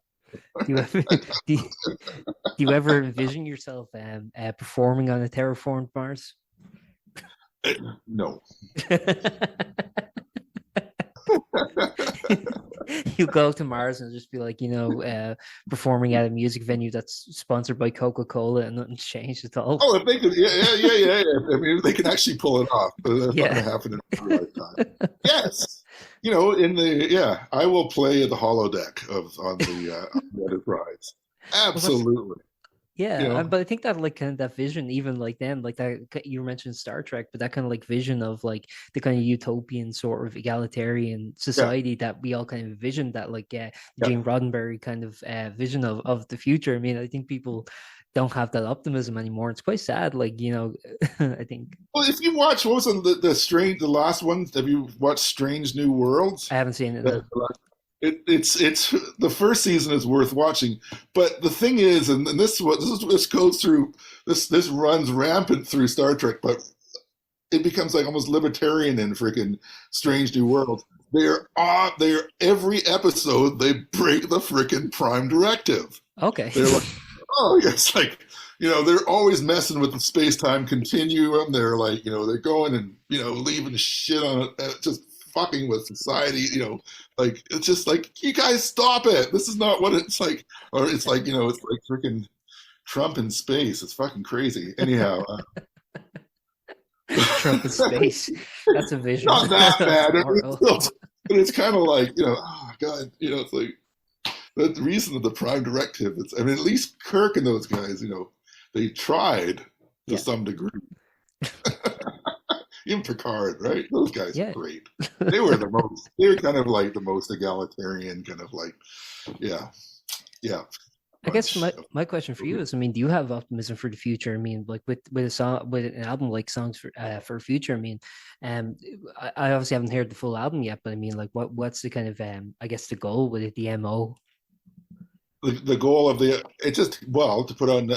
Do you ever do you, do you ever envision yourself performing on a terraformed Mars? No. You go to Mars and just be like, performing at a music venue that's sponsored by Coca-Cola and nothing's changed at all. Oh, if they could, yeah. I mean, if they can actually pull it off, but that's not Yeah. going to happen in our lifetime. Yes, I will play the holodeck on the Enterprise. Well, that's Absolutely. You Yeah, know, but I think that like kind of that vision, even like then, like that you mentioned Star Trek, but that kind of like vision of like the kind of utopian sort of egalitarian yeah, society that we all kind of envisioned, that like yeah. Gene Roddenberry kind of vision of the future. I mean, I think people don't have that optimism anymore. It's quite sad. Like I think Well, if you watch, what was the last one? Have you watched Strange New Worlds? I haven't seen it The, now. it's the first season is worth watching, but the thing is, and this goes through this runs rampant through Star Trek, but it becomes like almost libertarian in freaking Strange New Worlds. They're every episode they break the freaking Prime Directive. Okay. They're like, oh, it's like, they're always messing with the space time continuum. They're like, they're going and, leaving shit on it, just fucking with society, like, it's just like, you guys stop it. This is not what it's like. Or it's like, it's like freaking Trump in space. It's fucking crazy. Anyhow, Trump in space. That's a vision. not that bad. Tomorrow. But it's kind of like, oh, God, it's like, the reason of the Prime Directive is, I mean, at least Kirk and those guys, they tried to Yeah. some degree. Even Picard, right? Those guys are Yeah. great. They were kind of like the most egalitarian, kind of like, yeah, yeah. I guess Bunch my question for you is, I mean, do you have optimism for the future? I mean, like with a song, with an album like Songs for Future. I mean, um, I obviously haven't heard the full album yet, but I mean, like, what's the kind of I guess the goal with it, the MO? the goal of it just, well, to put on,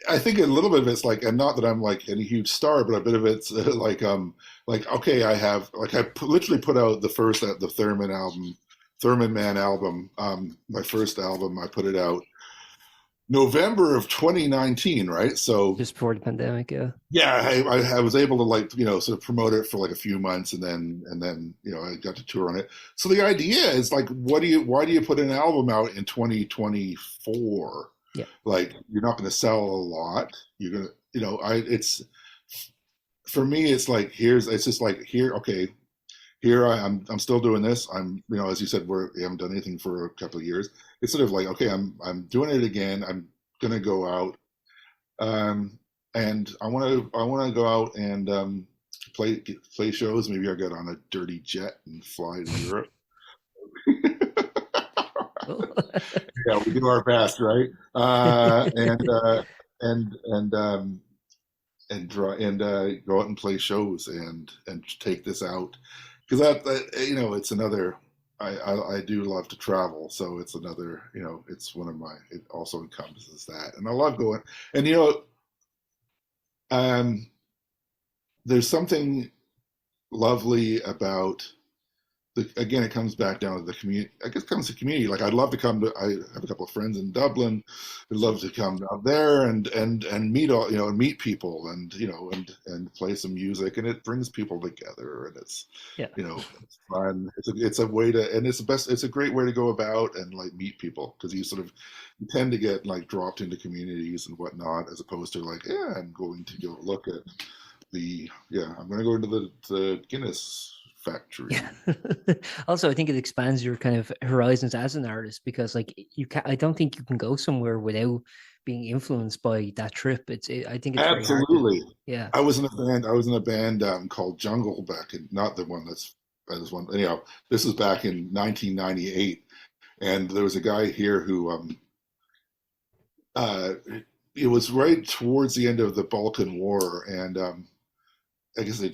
I think a little bit of it's like, and not that I'm like any huge star, but a bit of it's like, okay, literally put out the Theremin Man album, my first album. I put it out November of 2019, right? So Just before the pandemic, yeah. yeah, I was able to, like, sort of promote it for like a few months, and then I got to tour on it. So the idea is like, why do you put an album out in 2024? Yeah. Like, you're not going to sell a lot. You're gonna, it's, for me, it's like, it's just like, okay, here I'm still doing this. I'm, as you said, we haven't done anything for a couple of years. It's sort of like, okay, I'm doing it again. I'm gonna go out, and I want to go out and play shows. Maybe I get on a dirty jet and fly to Europe. Cool. Yeah, we do our best, right? And go out and play shows and take this out, because it's another. I do love to travel, so it's another, it's one of my, it also encompasses that, and I love going, and um, there's something lovely about again, it comes back down to the community. I guess it comes to community. Like, I'd love to come to. I have a couple of friends in Dublin. I'd love to come down there and meet all, and meet people, and play some music, and it brings people together, and it's Yeah. it's fun. It's a way to, and it's a great way to go about and like meet people, because you tend to get like dropped into communities and whatnot, as opposed to like, yeah, I'm going to go look at I'm going to go into the Guinness factory. Yeah. Also, I think it expands your kind of horizons as an artist, because like I don't think you can go somewhere without being influenced by that trip. I think it's very hard to. Absolutely. Yeah. I was in a band. I was in a band called Jungle back in, not the one that's this one. Anyhow, this was back in 1998, and there was a guy here who uh, it was right towards the end of the Balkan War, and I guess they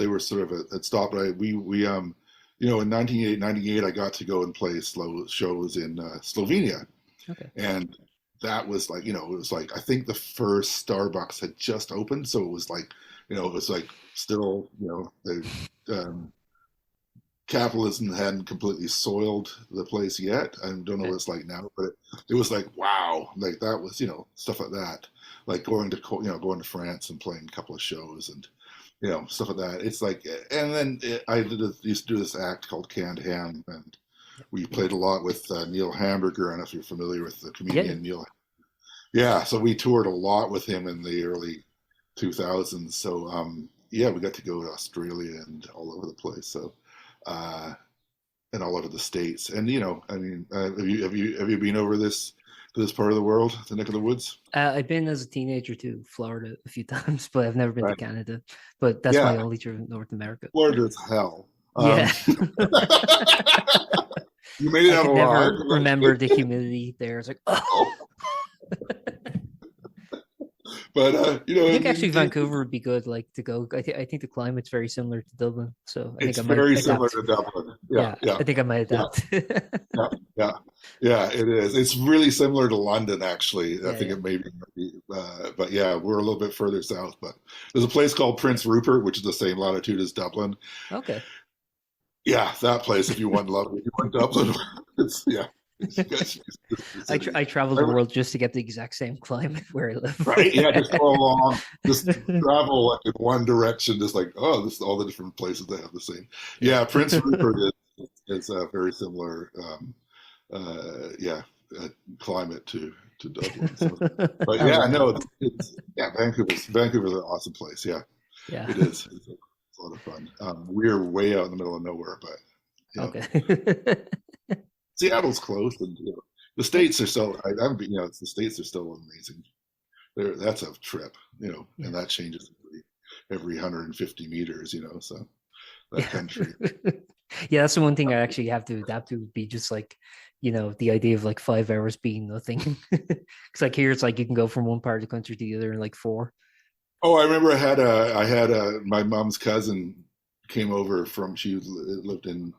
were sort of had stopped. Right, in 98, I got to go and play shows in Slovenia, Okay. and that was like, it was like, I think the first Starbucks had just opened, so it was like, it was like still, the capitalism hadn't completely soiled the place yet. I don't know Okay. what it's like now, but it was like, wow, like that was, stuff like that, like going to France and playing a couple of shows, and stuff like that. It's like, and then I used to do this act called Canned Ham, and We played a lot with Neil Hamburger. I don't know if you're familiar with the Yeah. comedian Neil. Yeah, so we toured a lot with him in the early 2000s. So yeah, we got to go to Australia and all over the place. So and all over the states. And I mean, have you been over this part of the world, the neck of the woods? I've been as a teenager to Florida a few times, but I've never been to Right. Canada. But that's my Yeah, only trip in North America. Florida's hell. Yeah. You made it I out could alive. never remember the humidity there. It's like, oh. Oh, but I think actually Vancouver would be good, like to go. I think the climate's very similar to Dublin, so I think it's I might very similar adapt. to Dublin. Yeah, Yeah, yeah, I think I might yeah, adapt. yeah, yeah, yeah. It is. It's really similar to London, actually. I Yeah, think yeah. it may be, but yeah, we're a little bit further south. But there's a place called Prince Rupert, which is the same latitude as Dublin. Okay. Yeah, that place. If you want love, if you want Dublin, it's yeah. It's city. I travel the world just to get the exact same climate where I live. Right? Yeah, just go along, just travel like in one direction, just like, oh, this is all the different places that have the same. Yeah. Yeah, Prince Rupert is a very similar, yeah, climate to Dublin. So. But Oh, yeah, wow. no, yeah, Vancouver's an awesome place. Yeah, Yeah. it is. It's a lot of fun. We're way out in the middle of nowhere, but Okay. Seattle's close, and the states are still. I haven't been. The states are still amazing. That's a trip, Yeah. and that changes every 150 meters, so that Yeah. country. Yeah, that's the one thing I actually have to adapt to would be just like, the idea of like 5 hours being nothing. Because like here it's like you can go from one part of the country to the other in like four. Oh, I remember my mom's cousin came over she lived in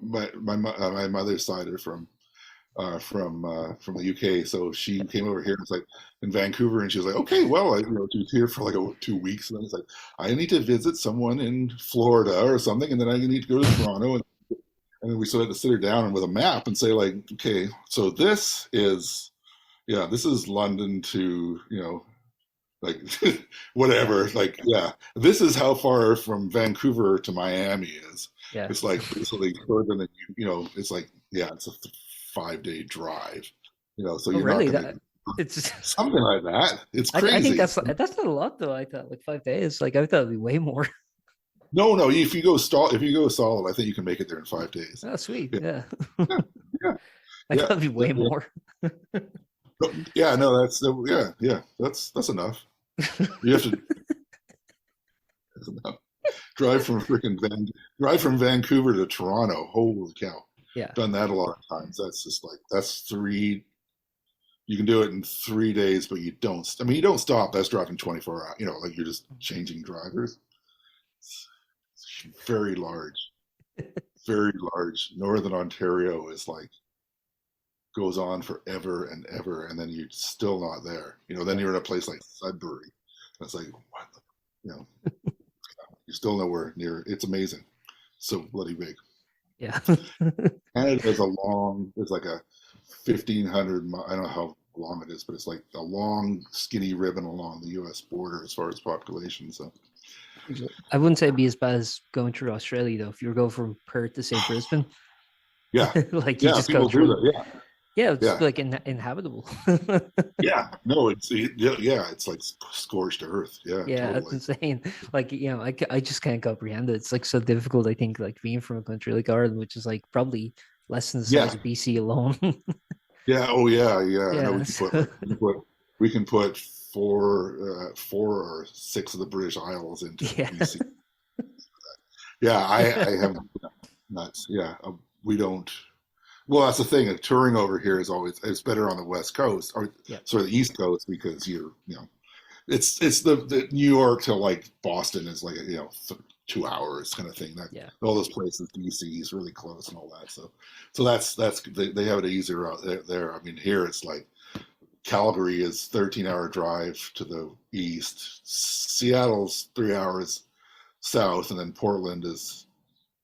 my mother's side are from the UK, so she came over here and was like in Vancouver, and she was like, okay, well, she was here for like 2 weeks, and then it's like, I need to visit someone in Florida or something, and then I need to go to Toronto, and then we sort of had to sit her down and with a map and say like, okay, so this is London to like whatever, like yeah, this is how far from Vancouver to Miami is. Yeah. It's like basically further than it's like yeah, it's a 5-day drive, so Oh, you're not really? going to It's something like that. It's I think crazy. that's not a lot though. I thought like 5 days. Like I thought it'd be way more. No, if you go solid, I think you can make it there in 5 days. Oh, sweet. Yeah, Yeah. yeah, yeah, I thought it'd be way yeah. more. Yeah, no, yeah, that's enough. You have to that's enough. Drive from Vancouver to Toronto. Holy cow. Yeah. Done that a lot of times. That's just like you can do it in 3 days, but you don't stop. That's driving 24 hours, like you're just changing drivers. It's very large. Very large. Northern Ontario is like goes on forever and ever, and then you're still not there. Then Yeah. you're in a place like Sudbury. That's like what you're still nowhere near. It's amazing. So bloody big. Yeah. Canada is it's like a 1,500 I don't know how long it is, but it's like a long skinny ribbon along the US border as far as population. So I wouldn't say it'd be as bad as going through Australia though. If you were going from Perth to say Brisbane, yeah, like you yeah, just go people do through. that. Yeah, Yeah, it's yeah, like inhabitable. yeah. No, yeah, it's like scorched earth. Yeah, Yeah, that's totally. insane. Like, I just can't comprehend it. It's like so difficult, I think, like being from a country like Ireland, which is like probably less than the size Yeah, of BC alone. yeah. Oh, yeah, yeah. I know Yeah. we can put four or six of the British Isles into Yeah. BC. Yeah, I have nuts. Yeah, we don't. Well, that's the thing. Touring over here it's better on the West Coast or Yeah. sort of the East Coast because it's the New York to like Boston is like 2 hours kind of thing. That Yeah. all those places, DC is really close and all that. So that's they have it easier out there. I mean, here it's like Calgary is 13-hour drive to the east. Seattle's 3 hours south, and then Portland is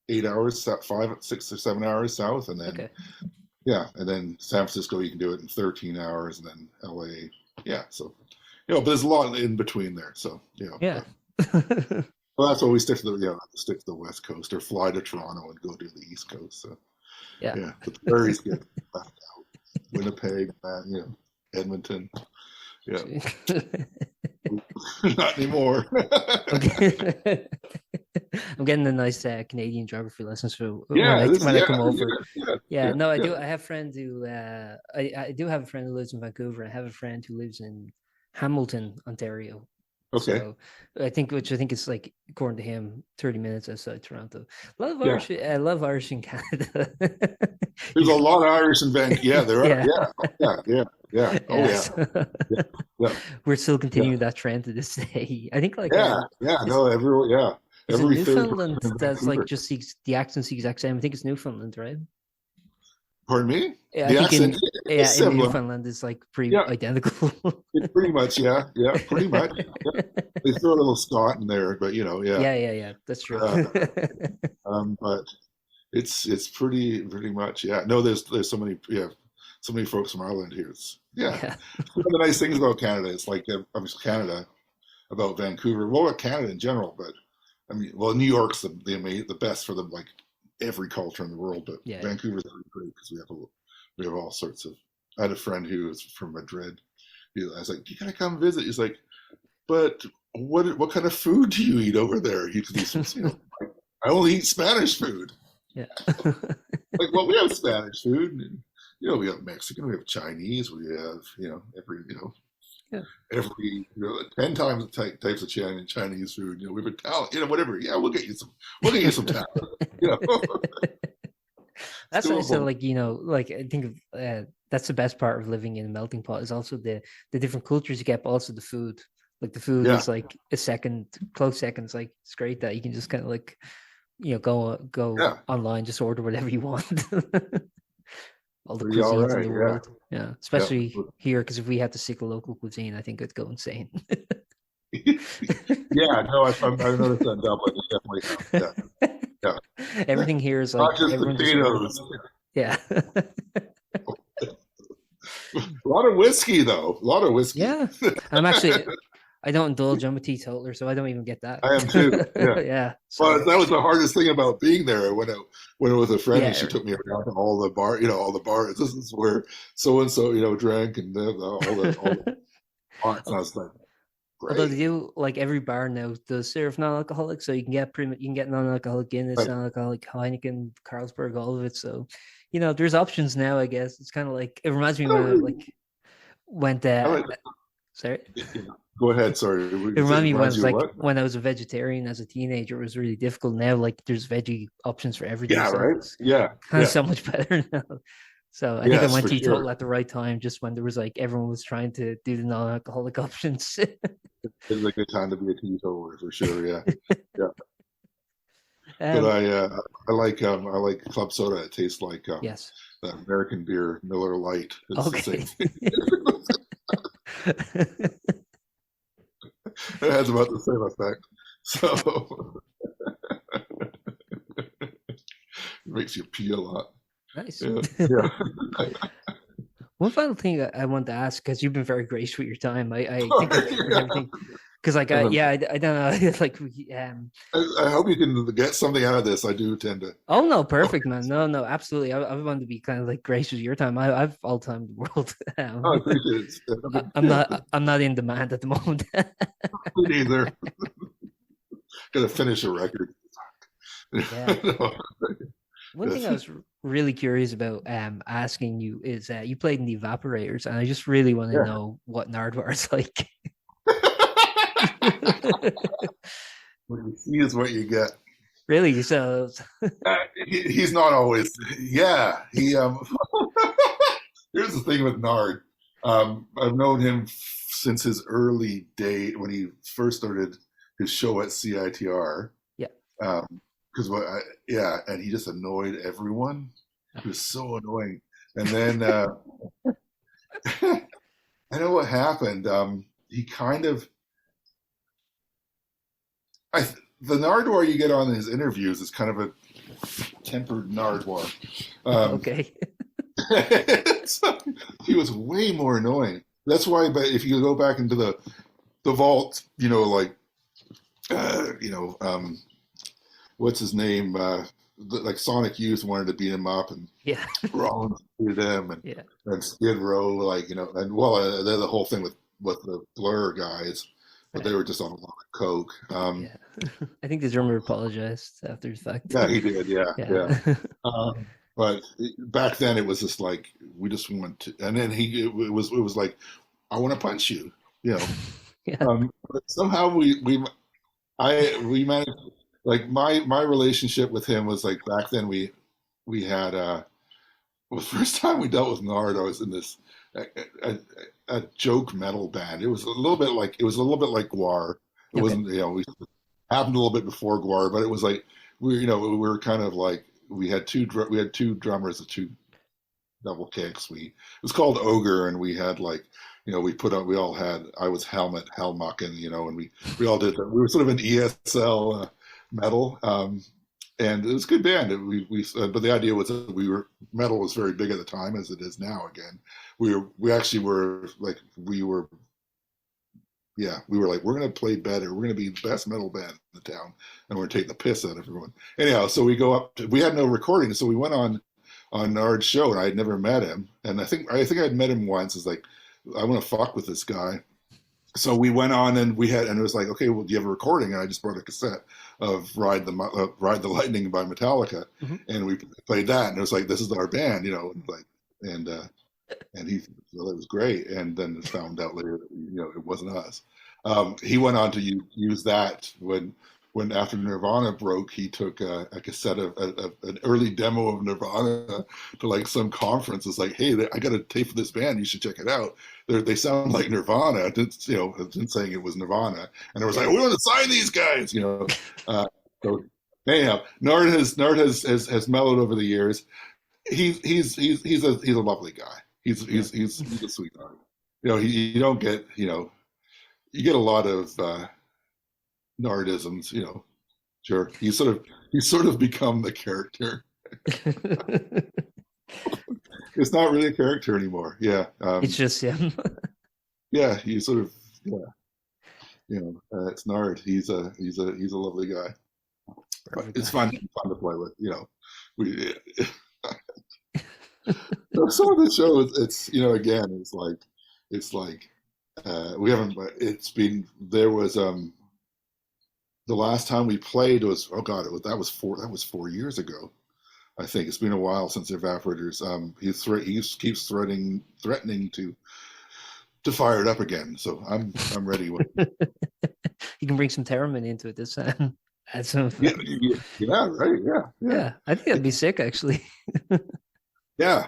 8 hours, 5, 6 or 7 hours south, and then Okay. yeah, and then San Francisco you can do it in 13 hours, and then LA, yeah. So but there's a lot in between there. So Yeah. well, that's why we stick to the West Coast or fly to Toronto and go to the East Coast. So Yeah. Yeah, the prairies get left out. Winnipeg, Edmonton. Yeah, not anymore. Okay. I'm getting a nice Canadian geography lessons for Yeah, when I come over. Yeah, yeah, no, I yeah. do. I have friends who I do have a friend who lives in Vancouver. I have a friend who lives in Hamilton, Ontario. Okay, So which I think is like, according to him, 30 minutes outside Toronto. A lot of yeah. Irish. I love Irish in Canada. There's a lot of Irish in Vancouver. Yeah, there are. Yeah. Yeah, yeah. Oh Yeah. yeah, yeah, yeah, We're still yeah. continuing that trend to this day. I think like Yeah, yeah, is no, everyone, yeah, is it every third Newfoundland person in that's like Vancouver. just the accent's the exact same? I think it's Newfoundland, right? Pardon me? Yeah, I The think accent is in similar. Newfoundland is like pretty Yeah, identical. pretty much. Yeah, yeah, pretty much. Yeah. They throw a little Scot in there, but yeah. Yeah, that's true. Uh, but it's pretty much. Yeah, no, there's so many folks from Ireland here. Yeah. Yeah, One of the nice things about Canada is like obviously Canada, about Vancouver, well, about Canada in general, but I mean, well, New York's the best for like every culture in the world, but yeah. Vancouver's really great because we have all sorts of. I had a friend who was from Madrid. I was like, "You gotta come visit." He's like, "But what kind of food do you eat over there?" He's like, "I only eat Spanish food." Yeah. Like, well, we have Spanish food, and we have Mexican, we have Chinese, we have every Yeah. every 10 times the types of Chinese food. We have Italian, whatever. Yeah, we'll get you some talent. You know, it's That's also doable. like, like I think of that's the best part of living in a melting pot is also the different cultures you get, but also the food. Like the food Yeah, is like a close second. It's like it's great that you can just kind of like go yeah, online, just order whatever you want. All the pretty all cuisines in right. the Yeah, world. Yeah, yeah, especially here, because if we had to stick a local cuisine, I think it'd go insane. yeah. No, I've noticed that in Dublin. It's definitely yeah, yeah. Everything here is like Not just everyone just order. potatoes. Yeah. A lot of whiskey, though. A lot of whiskey. Yeah. I don't indulge. I'm a teetotaler, so I don't even get that. I am too. Yeah. Yeah. Well, So that was the hardest thing about being there when it was a friend and yeah, she took me around to all the all the bars. This is where so and so, drank and all the parts. And I was like, although they great. do like every bar now does serve non-alcoholic, so you can get non-alcoholic Guinness, Like, non-alcoholic Heineken, Carlsberg, all of it. So there's options now. I guess it's kind of like it reminds me I when don't I really, like went. I like, Sorry. go ahead. Sorry. It It reminded me when I reminds was you of like what? when I was a vegetarian as a teenager, it was really difficult. Now, like there's veggie options for everything, Yeah, so right. it's Yeah, kind of yeah. so much better now. So I think I Yes, went for teetotal sure. at the right time, just when there was like everyone was trying to do the non-alcoholic options. It's a good time to be a teetotaler for sure. Yeah, yeah. But um, I like club soda. It tastes like yes, the American beer Miller Lite. It's the okay. same thing. It has about the same effect. So it makes you pee a lot. Nice. Yeah, yeah. One final thing I want to ask, because you've been very gracious with your time. I think I've covered everything. Because like I don't know, like I hope you can get something out of this. I do tend to. oh no, perfect, man. No, absolutely. I want to be kind of like gracious with your time. I've all time in the world. Oh, I appreciate it. I'm not in demand at the moment. Me neither. Got to finish a record. Yeah. No, One thing I was really curious about asking you is you played in the Evaporators, and I just really want to yeah. know what Nardwuar is like. What you see is what you get. Really? So He's not always. Yeah, he. Here's the thing with Nard. I've known him since his early day when he first started his show at CITR. yeah. Because yeah, and he just annoyed everyone. He was so annoying. And then I know what happened. He kind of. The Nardwuar you get on his interviews is kind of a tempered Nardwuar. Okay. So, he was way more annoying. That's why, but if you go back into the vault, like, what's his name? like Sonic Youth wanted to beat him up, and Yeah. Rollins beat him, Yeah. and Skid Row, like, and well, then the whole thing with the Blur guys, but they Right. were just on a lot of coke. Yeah. I think the drummer apologized after the fact. Yeah, he did. Yeah, yeah. Yeah. But back then it was just like we just want to, and then it was like I want to punch you, you know. Yeah. But somehow we managed, like my relationship with him was like back then we had well, the first time we dealt with Nard, I was in this a, a, a joke metal band. It was a little bit like Guar. It Okay. wasn't, we happened a little bit before Guar, but it was like we were kind of like we had two drummers and two double kicks. We It was called Ogre, and we had like we all had, I was Helmuck, and we all did that. We were sort of an ESL metal. And it was a good band. But the idea was that metal was very big at the time, as it is now. Again, we actually were like we were like, we're gonna play better. We're gonna be the best metal band in the town, and we're gonna take the piss out of everyone. Anyhow, so we go up. We had no recording, so we went on Nard's show, and I had never met him. And I think I'd met him once. It's like, I want to fuck with this guy. So we went on, and it was like, okay, well, do you have a recording? And I just brought a cassette of Ride the Lightning by Metallica, Mm-hmm. and we played that, and it was like, this is our band, and he well, it was great, and then found out later that it wasn't us. He went on to use that when after Nirvana broke, he took a cassette of an early demo of Nirvana to like some conference. It's like, hey, I got a tape for this band. You should check it out. They sound like Nirvana. It didn't saying it was Nirvana, and it was like, we want to sign these guys. So anyhow, Nard has mellowed over the years. He's a lovely guy. He's a sweetheart. You don't get you get a lot of Nardisms. Sure. He's sort of become the character. It's not really a character anymore. Yeah. It's just him. Yeah. He's sort of it's Nard. He's a lovely guy. But it's fun to play with. We. Some of the shows, again, it's like we haven't. There was the last time we played was, oh god, that was 4 years ago. I think it's been a while since Evaporators. He keeps threatening to fire it up again. So I'm ready. You can bring some Theremin into it this time. That's some yeah, right, yeah. I think that'd be sick, actually. Yeah.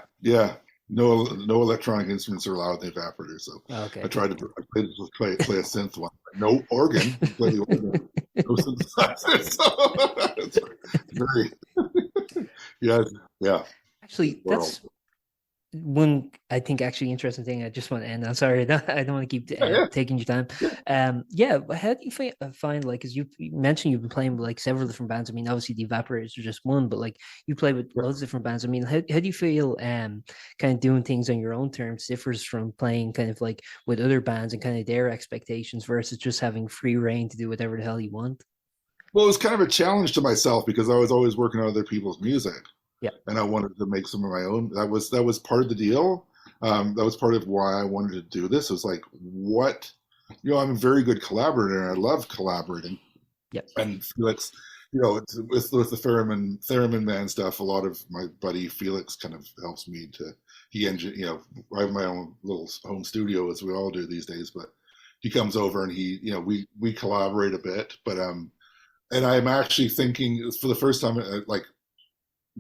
No electronic instruments are allowed in the Evaporator. So okay. I tried to play a synth one. No organ. Play the organ. No synthesizer. So it's very yeah. Actually, that's one, I think, actually interesting thing. I just want to end. I'm sorry, I don't want to keep taking your time. How do you find like, as you mentioned, you've been playing with like several different bands. I mean, obviously the Evaporators are just one, but like you play with loads of different bands. I mean, how do you feel kind of doing things on your own terms differs from playing kind of like with other bands and kind of their expectations versus just having free reign to do whatever the hell you want? Well, it was kind of a challenge to myself because I was always working on other people's music. Yeah. And I wanted to make some of my own. That was part of the deal. That was part of why I wanted to do this. It was like, I'm a very good collaborator, and I love collaborating. Yep. And Felix, with the Theremin Man stuff, a lot of my buddy Felix kind of helps me I have my own little home studio, as we all do these days, but he comes over and we collaborate a bit, but and I'm actually thinking for the first time, like,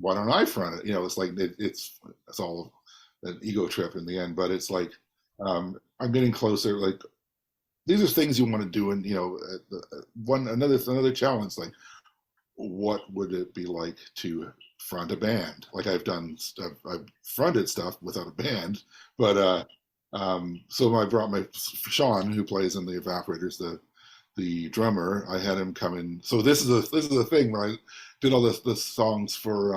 why don't I front it? It's like it's all an ego trip in the end, but it's like I'm getting closer. Like, these are things you want to do, and another challenge. Like, what would it be like to front a band? Like, I've fronted stuff without a band, but so I brought my Sean, who plays in the Evaporators, the drummer. I had him come in. So this is the thing when I did all the songs for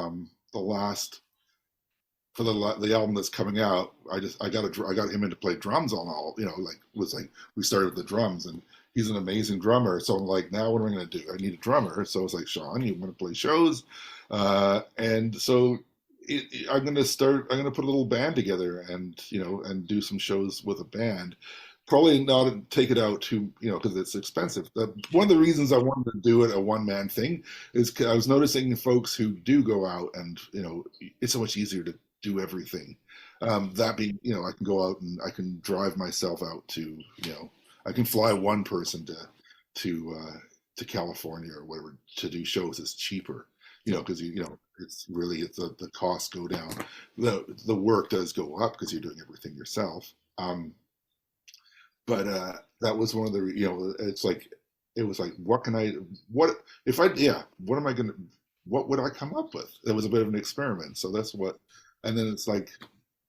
the album that's coming out. I got him in to play drums on all. We started with the drums, and he's an amazing drummer. So I'm like, now what am I going to do? I need a drummer. So I was like, Sean, you want to play shows? And so I'm going to start. I'm going to put a little band together, and and do some shows with a band. Probably not take it out to because it's expensive. One of the reasons I wanted to do it a one man thing is 'cause I was noticing folks who do go out, and it's so much easier to do everything. That being, I can go out and I can drive myself out to, I can fly one person to to California or whatever to do shows. It's cheaper, because it's really the costs go down. The work does go up because you're doing everything yourself. But that was one of the, it was like, what if I, yeah, what am I going to, what would I come up with? It was a bit of an experiment. So that's what, and then it's like,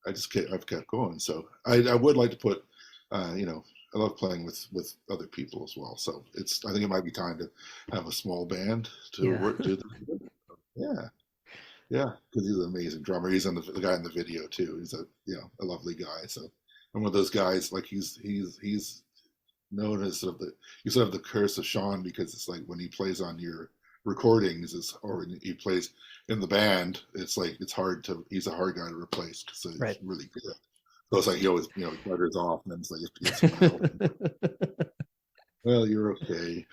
I've kept going. So I would like to put, I love playing with other people as well. So I think it might be time to have a small band to work, do the, yeah. Yeah, because he's an amazing drummer. He's on the guy in the video too. He's a lovely guy. So I'm one of those guys, like he's known as you sort of the curse of Sean, because it's like when he plays on your recordings, or he plays in the band, it's like he's a hard guy to replace because he's Right. really good. So it's like he always butters off, and then it's like you have to get someone else. Well, you're okay.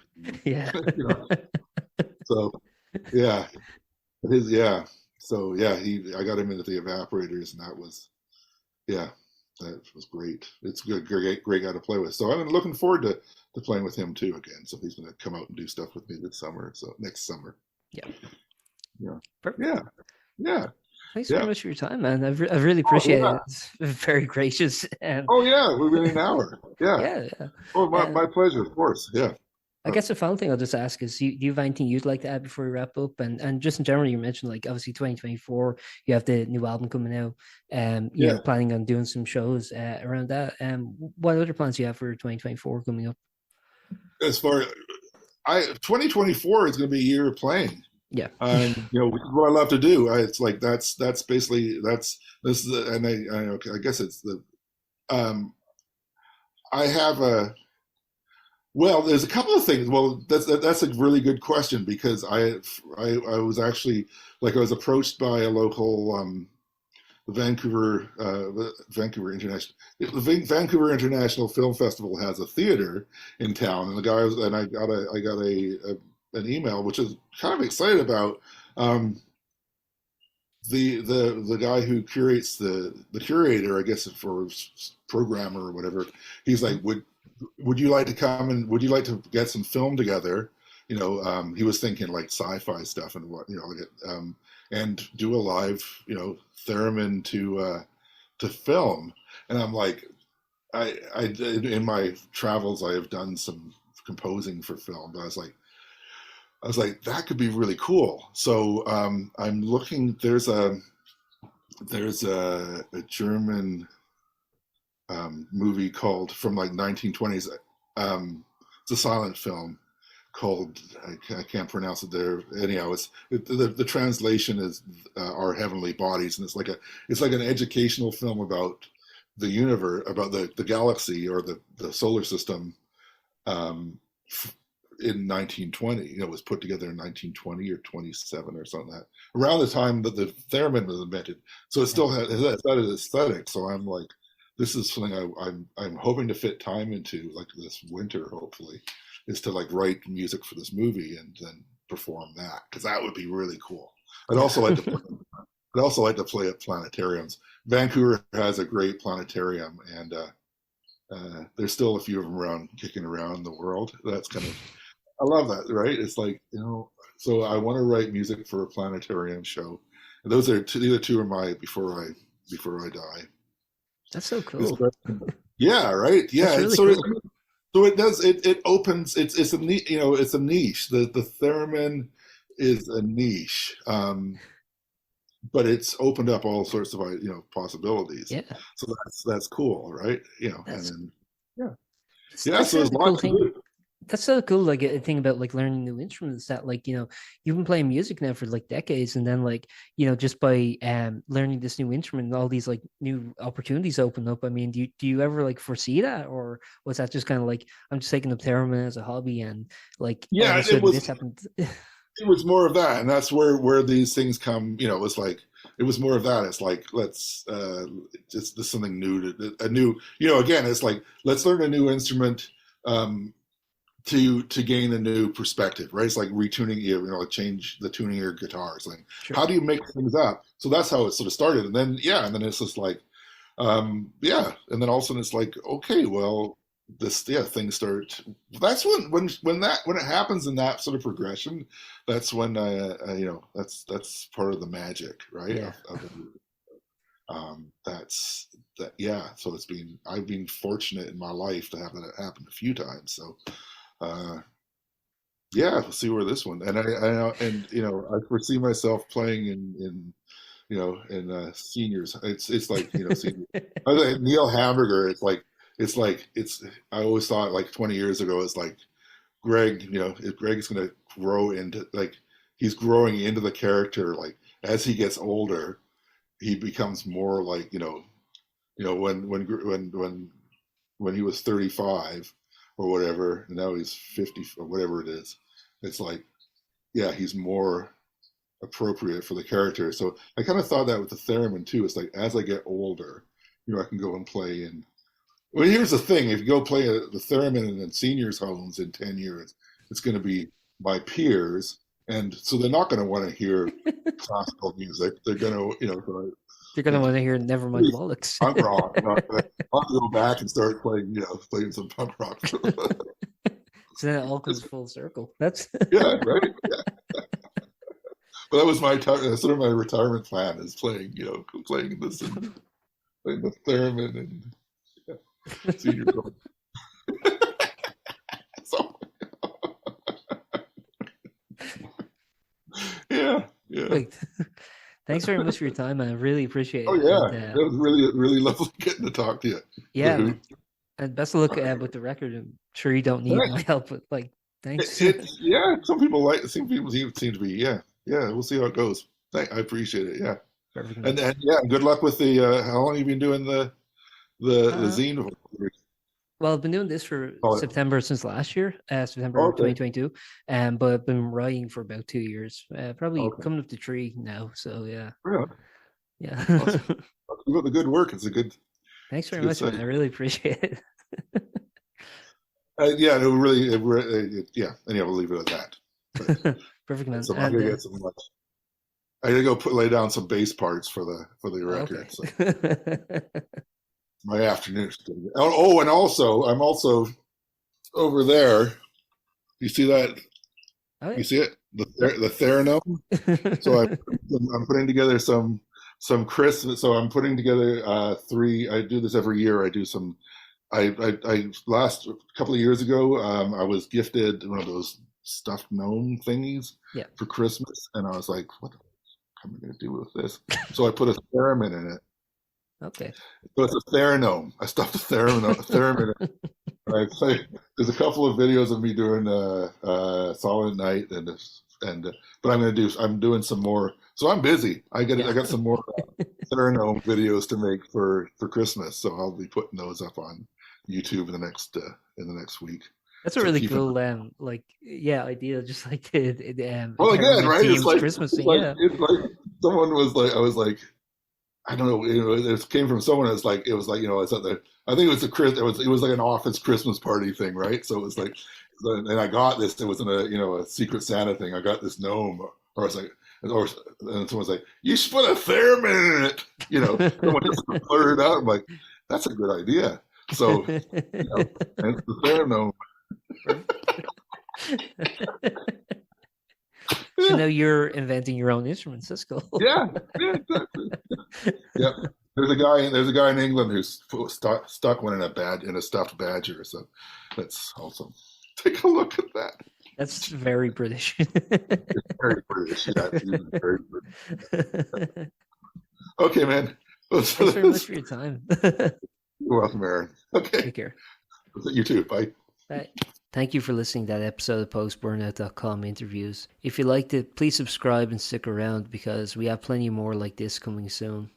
Yeah. So yeah, yeah. So yeah, I got him into the Evaporators, and that was great. It's a great guy to play with. So I'm looking forward to playing with him too again. So he's going to come out and do stuff with me this summer. So next summer. Yeah. Yeah. Perfect. Yeah. Yeah. Thanks very much for your time, man. I really appreciate it. It's very gracious. Oh yeah, we've been an hour. Yeah. Yeah. Oh, my pleasure, of course. Yeah. I guess the final thing I'll just ask is, do you have anything you'd like to add before we wrap up? And just in general, you mentioned like obviously 2024, you have the new album coming out. You're planning on doing some shows around that. What other plans do you have for 2024 coming up? As far 2024 is going to be a year of playing. Yeah. Which is what I love to do. It's like that's basically this is and I guess it's the I have well, there's a couple of things. Well, that's a really good question, because I was actually, like, I was approached by a local Vancouver International Film Festival has a theater in town, and I got an email, which is kind of excited about. The guy who curates the curator, I guess, for programmer or whatever, he's like, would you like to come, and would you like to get some film together? He was thinking like sci-fi stuff and what, and do a live, theremin to film. And I'm like, I in my travels, I have done some composing for film, but I was like, that could be really cool. So I'm looking. There's a German movie called from like 1920s. It's a silent film called, I can't pronounce it there. Anyhow, the translation is Our Heavenly Bodies, and it's like an educational film about the universe, about the galaxy or the solar system. In 1920, it was put together in 1920 or 27 or something like that, around the time that the theremin was invented. So it still had that aesthetic. So I'm like, this is something I'm hoping to fit time into, like this winter, hopefully, is to like write music for this movie and then perform that, because that would be really cool. I'd also like to play at planetariums. Vancouver has a great planetarium, and there's still a few of them around, kicking around in the world. That's kind of, I love that, right? It's like, so I want to write music for a planetarium show. And these are two of my before I die. That's so cool. Yeah, right. Yeah. Really so cool. so it does. It opens. It's a it's a niche. The theremin is a niche, but it's opened up all sorts of possibilities. Yeah. So that's cool, right? And then That's so there's the lots cool to thing. do. That's so cool. Like a thing about like learning new instruments that like, you've been playing music now for like decades, and then like, just by learning this new instrument, all these like new opportunities open up. I mean, do you ever like foresee that, or was that just kind of like, I'm just taking up theremin as a hobby, and like all of Yeah, a sudden this happened? it was more of that, and that's where these things come. It's like it was more of that. It's like let's just this something new a new. Again, it's like let's learn a new instrument. To gain a new perspective, right? It's like retuning, change the tuning of your guitars. Like, Sure. how do you make things up? So that's how it sort of started, and then it's just like, and then all of a sudden it's like, okay, well, things start. That's when it happens in that sort of progression. That's when that's part of the magic, right? Yeah. That's that, yeah. So I've been fortunate in my life to have that happen a few times. So. Uh, yeah, we'll see where this one. And I foresee myself playing in seniors. It's like seniors. Neil Hamburger. It's. I always thought like 20 years ago. It's like Greg. If Greg's going to grow into like he's growing into the character. Like as he gets older, he becomes more like when he was 35 or whatever, and now he's 50 or whatever it is. It's like, yeah, he's more appropriate for the character. So I kind of thought that with the theremin too. It's like as I get older, I can go and play in. Well, here's the thing: if you go play the theremin in seniors' homes in 10 years, it's going to be by peers, and so they're not going to want to hear classical music. They're going to, You're gonna want to hear Nevermind Bollocks. punk rock. I'll have to go back and start playing some punk rock. So then it all comes full circle. That's Yeah, right. Yeah. But that was sort of my retirement plan is playing this and playing the theremin and senior goal. So yeah, yeah. Wait. Thanks very much for your time, man. I really appreciate Oh it. yeah, And it was really really lovely getting to talk to you. The yeah, Who. and best of luck with the record. I'm sure you don't need my help, but like, thanks. Yeah. Some people seem to be yeah. We'll see how it goes. I appreciate it. Yeah, Perfect, man. and yeah, good luck with the. How long have you been doing the Uh, zine? well, I've been doing this for Oh, September since last year, September okay, 2022, but I've been writing for about 2 years, probably okay. coming up to three now. So yeah, Yeah, yeah. awesome. Keep up the good work. Thanks It's a very good much, man. site. I really appreciate it. Yeah, yeah. Anyhow, we'll leave it at that. But, Perfect, man. so I'm And gonna get some. I gotta go lay down some bass parts for the okay. record. So my afternoon. Oh, and also I'm also over there. You see that? Oh You yeah. see it? Yep. The Theranome. So I'm putting together some Christmas. So I'm putting together three. I do this every year. I do some. I last couple of years ago, I was gifted one of those stuffed gnome thingies Yeah. for Christmas, and I was like, "What am I going to do with this?" So I put a theremin in it. Okay. So it's a theranome. I stuffed a theremin in it. There's a couple of videos of me doing Solid Night but I'm doing some more. So I'm busy. Yeah. I got some more Theranome videos to make for Christmas. So I'll be putting those up on YouTube in the next week. That's a So really keep an cool like yeah idea, just like the well again, environment right? themed Christmas thing. Yeah. It's like someone was like I was like I don't know. It came from someone. It was like it's at the. I think it was it was like an office Christmas party thing, right? So it was like, and I got this. It wasn't a Secret Santa thing. I got this gnome, or I was like, and someone's like, you should put a theremin in it. Someone just blurted out. I'm like, that's a good idea. So and it's the theranome. So Yeah, now you're inventing your own instruments. That's cool. yeah, yeah, exactly. Yep. There's a guy in England who's stuck one in a stuffed badger. So that's awesome. Take a look at that. That's very British. Very British. Yeah, very British. Okay, man. Thanks very much for your time. You're welcome, Aaron. Okay. Take care. You too. Bye. Bye. Thank you for listening to that episode of Post-Burnout.com interviews. If you liked it, please subscribe and stick around because we have plenty more like this coming soon.